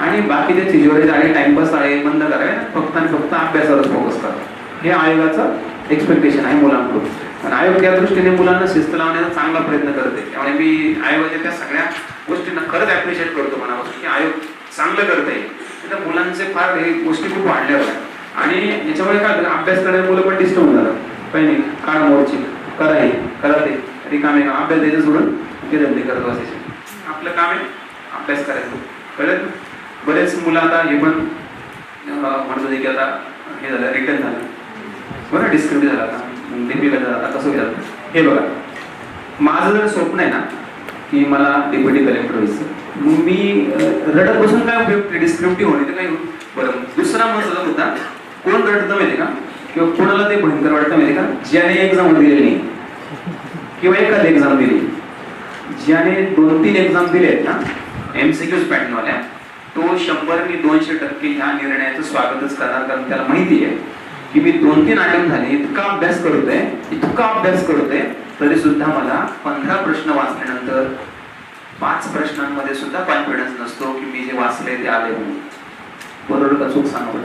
आणि बाकीचे तिजोरीज आणि टाइमपास आहे बंद करावे, फक्त आणि फक्त अभ्यासावरच फोकस करावं. हे आयोगाचं एक्सपेक्टेशन आहे मुलांकडून. आणि आयोग त्या दृष्टीने मुलांना शिस्त लावण्याचा चांगला प्रयत्न करत आहे. त्यामुळे मी आयोगाच्या त्या सगळ्या गोष्टींना खरंच ॲप्रिशिएट करतो मनापासून की आयोग चांगलं करत आहे. त्या मुलांचे फार हे गोष्टी खूप वाढल्या होत्या आणि याच्यामुळे काय झालं, अभ्यास करणारे मुलं पण डिस्टर्ब होऊन झालं. काही नाही, काढा मोर्ची, करा हे करा ते, रिकामे काम, अभ्यास द्यायचं सोडून ते धंदे करत बसायचे. आपलं काम आहे अभ्यास करायचं. कळलं? बरेच मुलं आता हे पण म्हणत होते की आता हे झालं, रिटर्न झालं बरं, डिस्क्रिप्टिव्ह झाला, आता डिफिकल्ट झाला, आता कसं झालं. हे बघा, माझं जर स्वप्न आहे ना की मला डेप्युटी कलेक्टर व्हायचं, मग मी रडत बसून काय उपयोग? डिस्क्रिप्टिव्ह होणे तर काही बरं, दुसरा महत्वाचा मुद्दा, कोण रडतं माहिती का, किंवा कोणाला ते भयंकर वाटतं माहिती का, ज्याने एक्झाम दिलेली नाही किंवा एखादी एक्झाम दिली, ज्याने 2-3 एक्झाम दिले आहेत ना MCQs पॅटर्नवाल्या, तो 100 ni 200% ह्या निर्णयाचं स्वागतच करणार. कारण त्याला माहिती आहे की मी 2-3 अटेम्प्ट झाले, इतका अभ्यास करतोय तरी सुद्धा मला 15 प्रश्न वाचल्यानंतर 5 प्रश्नांमध्ये सुद्धा कॉन्फिडन्स नसतो की मी जे वाचले ते आले म्हणून. बरोबर का चूक सांगा?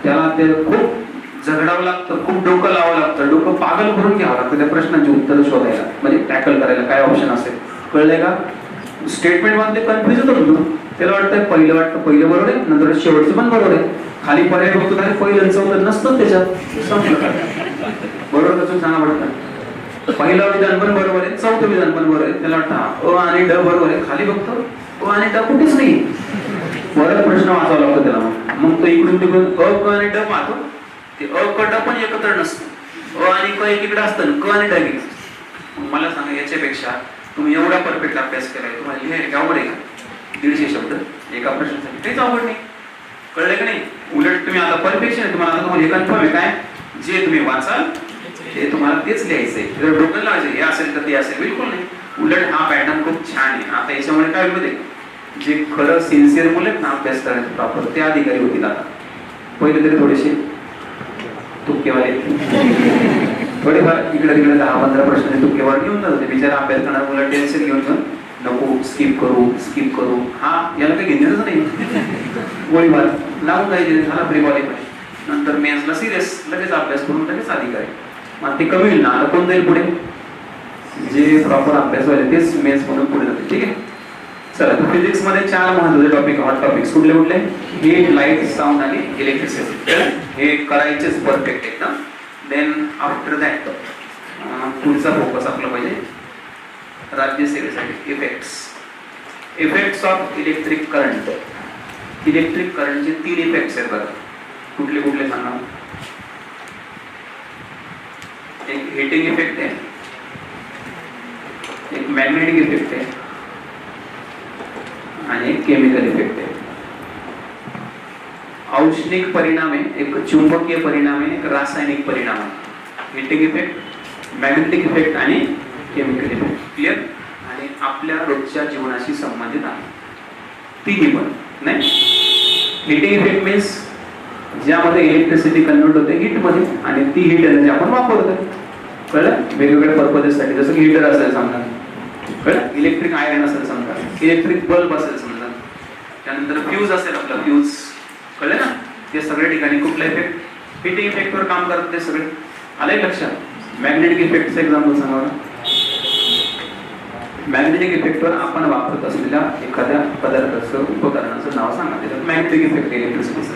त्याला ते खूप झगडावं लागतं, खूप डोकं लावावं लागतं, डोकं पागल करून घ्यावं लागतं त्या प्रश्नांची उत्तरं शोधायला, म्हणजे टॅकल करायला काय ऑप्शन असेल. कळलंय का? स्टेटमेंट मध्ये कन्फ्युज होतो. त्याला वाटतं पहिलं बरोबर आहे, नंतर शेवटचं पण बरोबर आहे, खाली पर्याय बघतो काय पहिलं चौथं नसतं त्याच्यात. बरोबर का चूक सांगा? वाटतं पहिलं विधान पण बरोबर आहे, चौथं विधान पण बरोबर आहे, त्याला वाटतं अ आणि ड बरोबर आहे, खाली बघतो अ आणि ड कुठेच नाही. परत प्रश्न वाचावा लागतो त्याला. मग तो इकडून तिकडून अ क आणि ड पाहतो, ते अ क ड पण एकत्र नसतं, अ आणि क एकीकडे असतं, क आणि ड एकीकडे. मला सांगा, याच्यापेक्षा तुम्ही एवढा परफेक्ट अभ्यास केलाय, तुम्हाला लिहायला अवघड आहे का? 150 शब्द एका प्रश्नासाठी, काहीच अवघड नाही. कळलं का नाही? उलट तुम्ही आता परफेक्शन आहे, तुम्हाला हे कन्फर्म आहे काय, जे तुम्ही वाचाल ते तुम्हाला तेच लिहायचंय. डोकं लावायचं हे असेल तर ते असेल, बिलकुल नाही. उलट हा पॅटर्न खूप छान आहे. आता याच्यामुळे काय होते, जे खरं सिन्सिअर मुलं आहेत ना अभ्यास करायचे प्रॉपर, ते अधिकारी होतील. आता पहिले तरी थोडेसे तुक्केवाले, थोडेफार इकडे तिकडे 10-15 प्रश्न तुक्केवार घेऊन जात होते. बिचारा अभ्यास करणार मुलं टेन्शन घेऊन नको स्किप करू, हा याला काही घेणारच नाही. गोळीबार लावून जायचे, झाला प्री क्वालिफाय, नंतर मेन्सला सिरियस, लगेच अभ्यास करून लगेच अधिकारी. मग ते कमी होईल ना, आता कोण जाईल पुढे? जे प्रॉपर अभ्यास व्हायला तेच मेन्स म्हणून पुढे जाते. ठीक आहे, चला. तर फिजिक्स मध्ये 4 महत्त्वाचे टॉपिक, हॉट टॉपिक्स कुठले? हीट, लाईट, साऊंड आणि इलेक्ट्रिसिटी. हे करायचेच परफेक्ट एकदम. देन आफ्टर दॅट पुढचा फोकस आपला पाहिजे राज्यसेवेसाठी effects of electric current. Electric करंटचे 3 इफेक्ट्स आहेत बघा. कुठले सांगा? एक हिटिंग इफेक्ट आहे, एक मॅग्नेटिक इफेक्ट आहे आणि एक केमिकल इफेक्ट आहे. औष्णिक परिणाम आहे, एक चुंबकीय परिणाम आहे, एक रासायनिक परिणाम आहे. हिटिंग इफेक्ट, मॅग्नेटिक इफेक्ट आणि केमिकल इफेक्ट. क्लिअर? आणि आपल्या रोजच्या जीवनाशी संबंधित आहे तिन्ही पण. नाही, हिटिंग इफेक्ट मीन्स ज्यामध्ये इलेक्ट्रिसिटी कन्वर्ट होते हीट मध्ये, आणि ती हीट एनर्जी आपण वापरतो. कळलं? वेगवेगळ्या पर्पजेससाठी, जसं की हीटर असेल समजा, कळलं? इलेक्ट्रिक आयरन असेल समजा, इलेक्ट्रिक बल्ब असेल समजा, त्यानंतर फ्यूज असेल आपला फ्यूज. कळलं ना? ते सगळ्या ठिकाणी कुठला इफेक्ट? हिटिंग इफेक्टवर काम करतात ते सगळे. आलंय लक्षात? मॅग्नेटिक इफेक्टचं एक्झाम्पल सांगा. मॅग्नेटिक इफेक्टवर आपण वापरत असलेल्या एखाद्या पदार्थाचं, उपकरणाचं नाव सांगा. त्याच्यात मॅग्नेटिक इफेक्ट इलेक्ट्रिसिटीचं,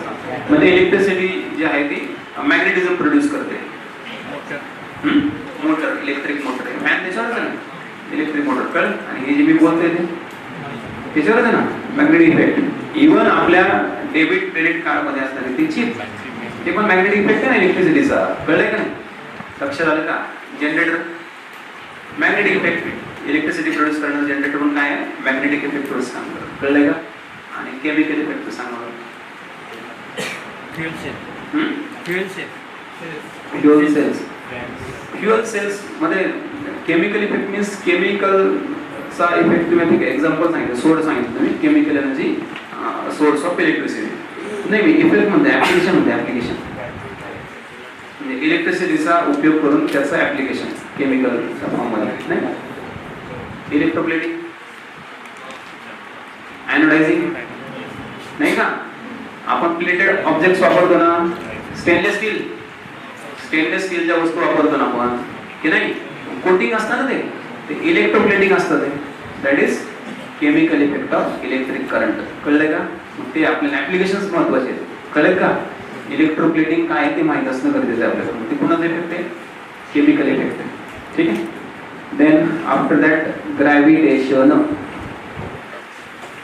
म्हणजे इलेक्ट्रिसिटी जी आहे ती मॅग्नेटिझम प्रोड्यूस करते. मोटर, इलेक्ट्रिक मोटर आहे, फॅन त्याच्यावरच आहे ना, इलेक्ट्रिक मोटर. कळ? आणि हे जे मी बोलतोय ते त्याच्यावरच आहे ना, मॅग्नेटिक इफेक्ट. इव्हन आपल्या डेबिट क्रेडिट कार्ड मध्ये असणारी ती चिप, ते पण मॅग्नेटिक इफेक्ट आहे ना इलेक्ट्रिसिटीचा. कळलंय का नाही? लक्षात आलं का? Generator, magnetic effect, electricity produce करणारं जनरेटर पण काय आहे? मॅग्नेटिक इफेक्ट प्रोड्यूस काम करतं. कळलंय का? आणि केमिकल इफेक्ट सांगा. फ्युएल सेल्स मध्ये केमिकल इफेक्ट मीन्स केमिकलचा इफेक्ट. तुम्ही एक्झाम्पल सांगितलं, सोर्स सांगितलं तुम्ही, chemical energy source of electricity. नाही, मी इफेक्ट म्हणते, ऍप्लिकेशन म्हणते. ऍप्लिकेशन म्हणजे इलेक्ट्रिसिटीचा उपयोग करून त्याचं ऍप्लिकेशन केमिकलच्या फॉर्ममध्ये. नाही, इलेक्ट्रोप्लेटिंग, एनोडायझिंग, नाही का? आपण प्लेटेड ऑब्जेक्ट्स वापरतो ना, स्टेनलेस स्टीलच्या वस्तू वापरतो ना आपण, की नाही? कोटिंग असतं ना, ते इलेक्ट्रोप्लेटिंग असतं. ते that is chemical effect of electric current. कळलंय का? ते आपल्याला ऍप्लिकेशन्स महत्वाचे आहेत. कळलं का? इलेक्ट्रोप्लेटिंग काय ते माहित असणं गरजेचं आहे आपल्याला. ते कुणाचं इफेक्ट आहे? केमिकल इफेक्ट आहे. ठीक आहे. Then after that gravitation.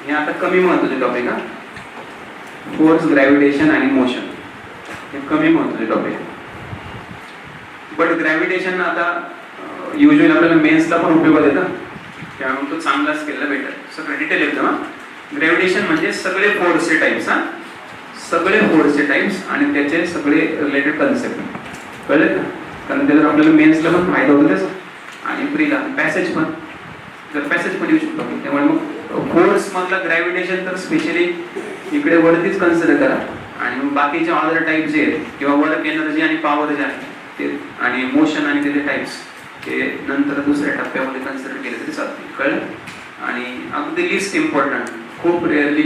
हे आता कमी महत्वाचे टॉपिक हा. फोर्स, ग्रॅव्हिटेशन आणि मोशन हे कमी महत्वाचे टॉपिक. बट ग्रॅव्हिटेशन आता युजली आपल्याला मेन्सला पण उपयोगात येतं, त्यामुळे तो चांगलाच केलेला बेटर. सगळं डिटेल येतं ना. ग्रॅव्हिटेशन म्हणजे सगळे फोर्सचे टाइप्स. हा, सगळे फोर्सचे टाइप्स आणि त्याचे सगळे रिलेटेड कन्सेप्ट कळले का? कारण त्याच्यात आपल्याला मेन्सला पण फायदा होतो त्याचा आणि प्रीला पॅसेज पण, जर पॅसेज पण येऊ शकतो आपण. त्यामुळे मग फोर्स मधला ग्रॅव्हिटेशन तर स्पेशली इकडे वरतीच कन्सिडर करा आणि मग बाकीचे अदर टाईप जे आहेत किंवा वर्क एनर्जी आणि पॉवर जे आहे ते आणि मोशन आणि त्याचे टाईप्स ते नंतर दुसऱ्या टप्प्यामध्ये कन्सिडर केले तरी चालते. कळलं? आणि अगदी लिस्ट इम्पॉर्टंट, खूप रेअरली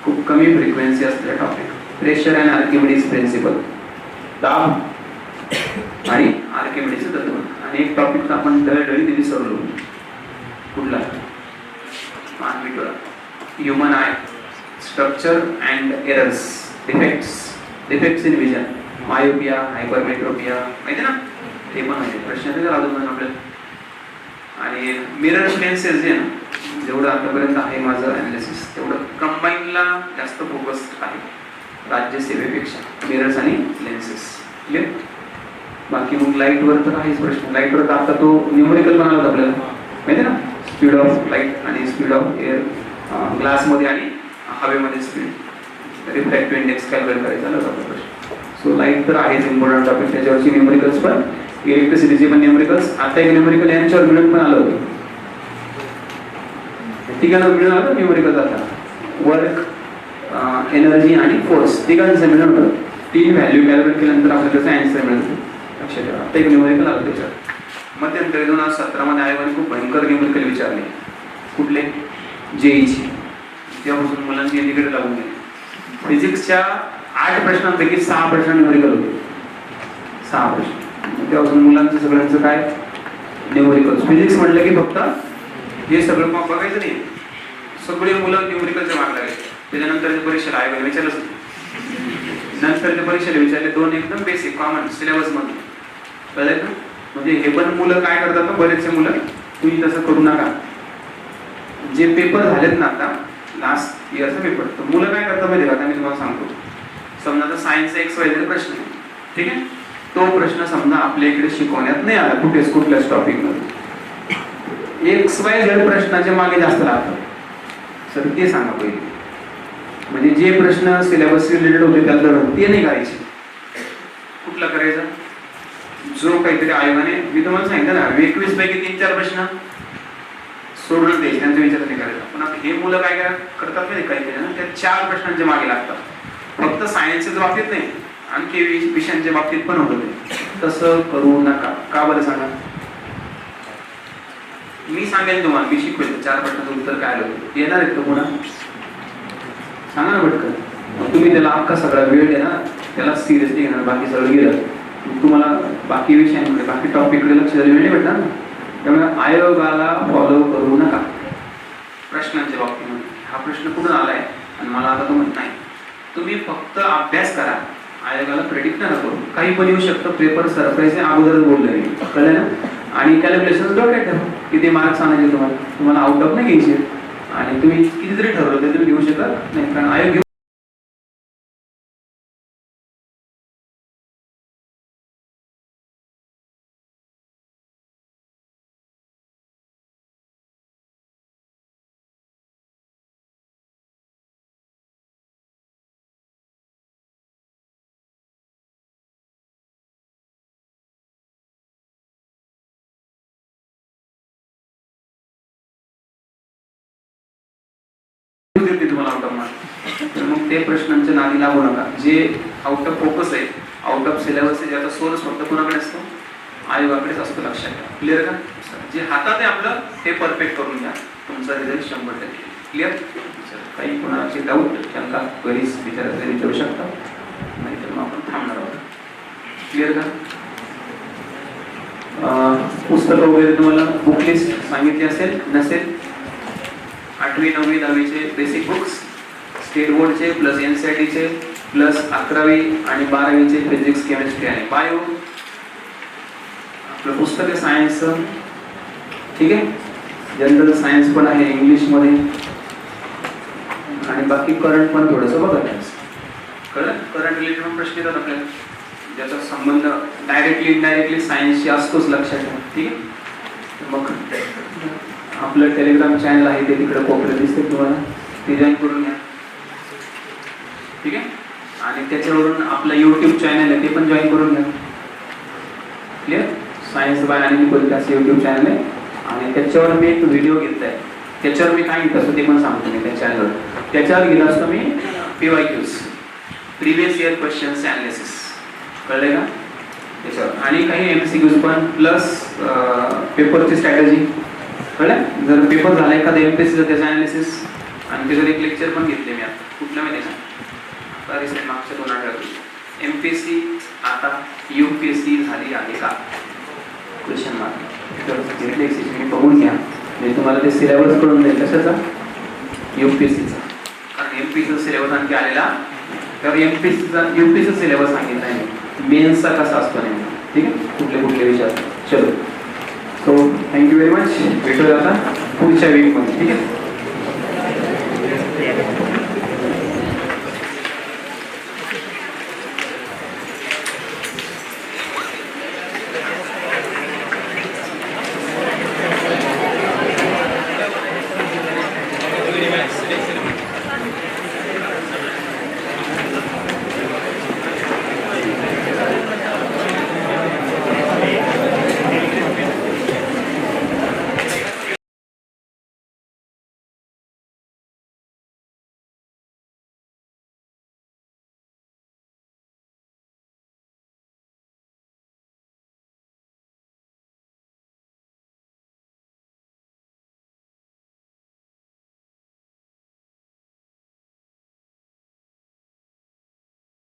खूप कमी फ्रिक्वेन्सी असलेला topic, pressure and Archimedes principle, दाब आणि आर्किमिडीजचं तत्व. आणि एक टॉपिक आपण दळदळी ते विसरलो, कुठला? Human eye, structure and errors, defects in vision, myopia, hypermetropia, माहिती ना? ते पण आहे प्रश्न ते अजून आपल्याला. आणि मिरर लेन्सेस जे ना, जेवढं आतापर्यंत आहे माझं अनालिसिस तेवढं कंबाईनला जास्त फोकस आहे राज्यसेवेपेक्षा, मिरर्स आणि लेन्सेस. क्लिअर? बाकी मग लाईटवर तर आहेच प्रश्न. लाईटवर तर आता तो न्यूमरिकल बनावला होता आपल्याला, माहिती ना? स्पीड ऑफ लाईट आणि स्पीड ऑफ एअर, ग्लासमध्ये आणि हवेमध्ये स्पीड, रिफ्रॅक्टिव्ह इंडेक्स कॅल्क्युलेट करायचा होता प्रश्न. सो लाईट तर आहेच इम्पॉर्टंट टॉपिक, त्याच्यावरची न्यूमरिकल्स पण, इलेक्ट्रिसिटीचे पण न्यूमरिकल्स. आता एक न्यूमरिकल यांच्यावर मिळून पण आलं होतं, तिघांना मिळून आलं न्यूमरिकल. आता वर्क, एनर्जी आणि फोर्स तिघांचं मिळून होतं. 3 व्हॅल्यू कॅल्क्युलेट केल्यानंतर आपल्याला त्याचा अँसर मिळतो. लक्षात ठेवा, आता एक न्यूमरिकल आलं त्याच्यावर. मध्यंतरी 2017 मध्ये आयोगाने खूप भयंकर न्यूमरिकल विचारले. कुठले? जेईची. तेव्हापासून मुलांनी तिकडे लागून गेले. फिजिक्सच्या 8 प्रश्नांपैकी 6 प्रश्न न्यूमरिकल होते, 6 प्रश्न. तेव्हापासून मुलांचं सगळ्यांचं काय न्यूमरिकल. फिजिक्स म्हटलं की फक्त हे सगळं मग बघायचं नाही, सगळे मुलं न्यूमरिकलच्या माग लागले. त्याच्यानंतरच्या परीक्षेला आयोगाने विचारलंच नाही. नंतरच्या परीक्षेला विचारले 2 एकदम बेसिक कॉमन सिलेबस मध्ये. कळलं ना? म्हणजे हे पण मुलं काय करतात ना, बरेचसे मुलं, तुम्ही तसं करू नका. जे पेपर झालेत ना आता लास्ट इयरचा पेपर, तर मुलं काय करतात माहिती का? मी तुम्हाला सांगतो. समजा आता सायन्सचा XYZ प्रश्न आहे, ठीक आहे? तो प्रश्न समजा आपल्या इकडे शिकवण्यात नाही आला कुठल्याच टॉपिकमध्ये, XYZ प्रश्नाच्या मागे जास्त लागतात. सर ते सांगा पहिले. म्हणजे जे प्रश्न सिलेबस रिलेटेड होते त्याला ते नाही करायचे. कुठला करायचा? जो काहीतरी आयोगाने, मी तुम्हाला सांगितलं ना, 21 पैकी 3-4 प्रश्न सोडून द्यायचे, त्यांचा विचार नाही करायचा. पण आता हे मुलं काय करतात नाही, काही ना त्या 4 प्रश्नांच्या मागे लागतात. फक्त सायन्सच्या बाबतीत नाही, आणखी विषयांच्या बाबतीत पण होतं ते. तसं करू नका. का बरं सांगा? मी सांगेन तुम्हाला, मी शिकवेल 4 प्रश्नाचं उत्तर काय आलं. येणार आहेत का पुन्हा? सांगा ना पटकन. तुम्ही त्याला अख्खा सगळा वेळ देणार, त्याला सिरियसली घेणार, बाकी सगळं गेलं तुम्हाला बाकी विषयांकडे, बाकी टॉपिककडे लक्ष द्यायला वेळ भेटणार ना. त्यामुळे आयोगाला फॉलो करू नका प्रश्नांच्या बाबतीमध्ये. हा प्रश्न कुठून आलाय आणि मला आता तो म्हणत नाही. तुम्ही फक्त अभ्यास करा, आयोगाला प्रेडिक्ट नका करू. काही पण येऊ शकतं, पेपर सरप्राईज आहे, अगोदरच बोलले मी. कळलं ना? आणि कॅल्क्युलेशन डोक्यात ठेवा, किती मार्क्स आणायचे तुम्हाला आउट ऑफ नाही घ्यायचे. आणि तुम्ही किती जरी ठरवलं तरी तुम्ही घेऊ शकत नाही, कारण आयोग घेऊ. तुम्हाला आउट ऑफ मार्क, तर मग ते प्रश्नांच्या नादी लागू नका. जे आउट ऑफ फोकस आहे, आउट ऑफ सिलेबस आहे, ज्याचा सोर्स फक्त कुणाकडे असतो? आयोगाकडेच असतो. लक्षात ठेवा. क्लिअर का? जे हातात आहे आपलं ते परफेक्ट करून घ्या, तुमचा रिझल्ट 100% क्लिअर. काही कोणाचे डाऊट त्यांना घरीच विचारू शकता, नाहीतर मग आपण थांबणार आहोत. क्लिअर का? पुस्तकं वगैरे तुम्हाला बुक लिस्ट सांगितली असेल, नसेल 8वी 9वी 10वीचे बेसिक बुक्स, स्टेट बोर्डचे प्लस NCERTचे प्लस 11वी आणि 12वीचे फिजिक्स, केमिस्ट्री आणि बायो. आपलं पुस्तक आहे सायन्सचं, ठीक आहे? जनरल सायन्स पण आहे इंग्लिशमध्ये, आणि बाकी करंट पण थोडंसं बघा. करंट रिलेटेड पण प्रश्न येतात आपल्याला, ज्याचा संबंध डायरेक्टली इनडायरेक्टली सायन्सशी असतोच. लक्षात ठेवा. ठीक आहे? मग आपलं टेलिग्राम चॅनल आहे, ते तिकडे कोपऱ्यात दिसते तुम्हाला, ते जॉईन करून घ्या. ठीक आहे? आणि त्याच्यावरून आपलं यूट्यूब चॅनल आहे ते पण जॉईन करून घ्या. Clear? Science by Anil Kolte असं यूट्यूब चॅनल आहे आणि त्याच्यावर मी एक व्हिडिओ घेतला आहे. त्याच्यावर मी काय घेत असतो ते पण सांगतो मी त्या चॅनलवर. त्याच्यावर घेत असतो मी PYQs, previous year questions analysis. कळले का? त्याच्यावर आणि काही MCQs पण प्लस पेपरची स्ट्रॅटेजी. कळलं? जर पेपर झाला एखादा MPSCचं त्याचं ॲनालिसिस आणि त्याच्यावर एक लेक्चर पण घेतले मी आता. कुठलं माहिती आहे का? आता रिसेंट मागच्या 2 आठवड्यापूर्वी MPSC आता UPSC झाली आहे का? Question mark. तर घेतले मी बघून घ्या. मी तुम्हाला ते सिलेबस करून देईल. कशाचा? UPSCचा. कारण MPSCचा सिलेबस आणखी आलेला तर UPSCचा सिलेबस सांगितला आहे. मेन्सचा कसा असतो नाही. ठीक आहे? कुठले कुठले विषय असतात. चलो. So thank you very much. भेटूया आता पुढच्या वीकमध्ये. ठीक आहे?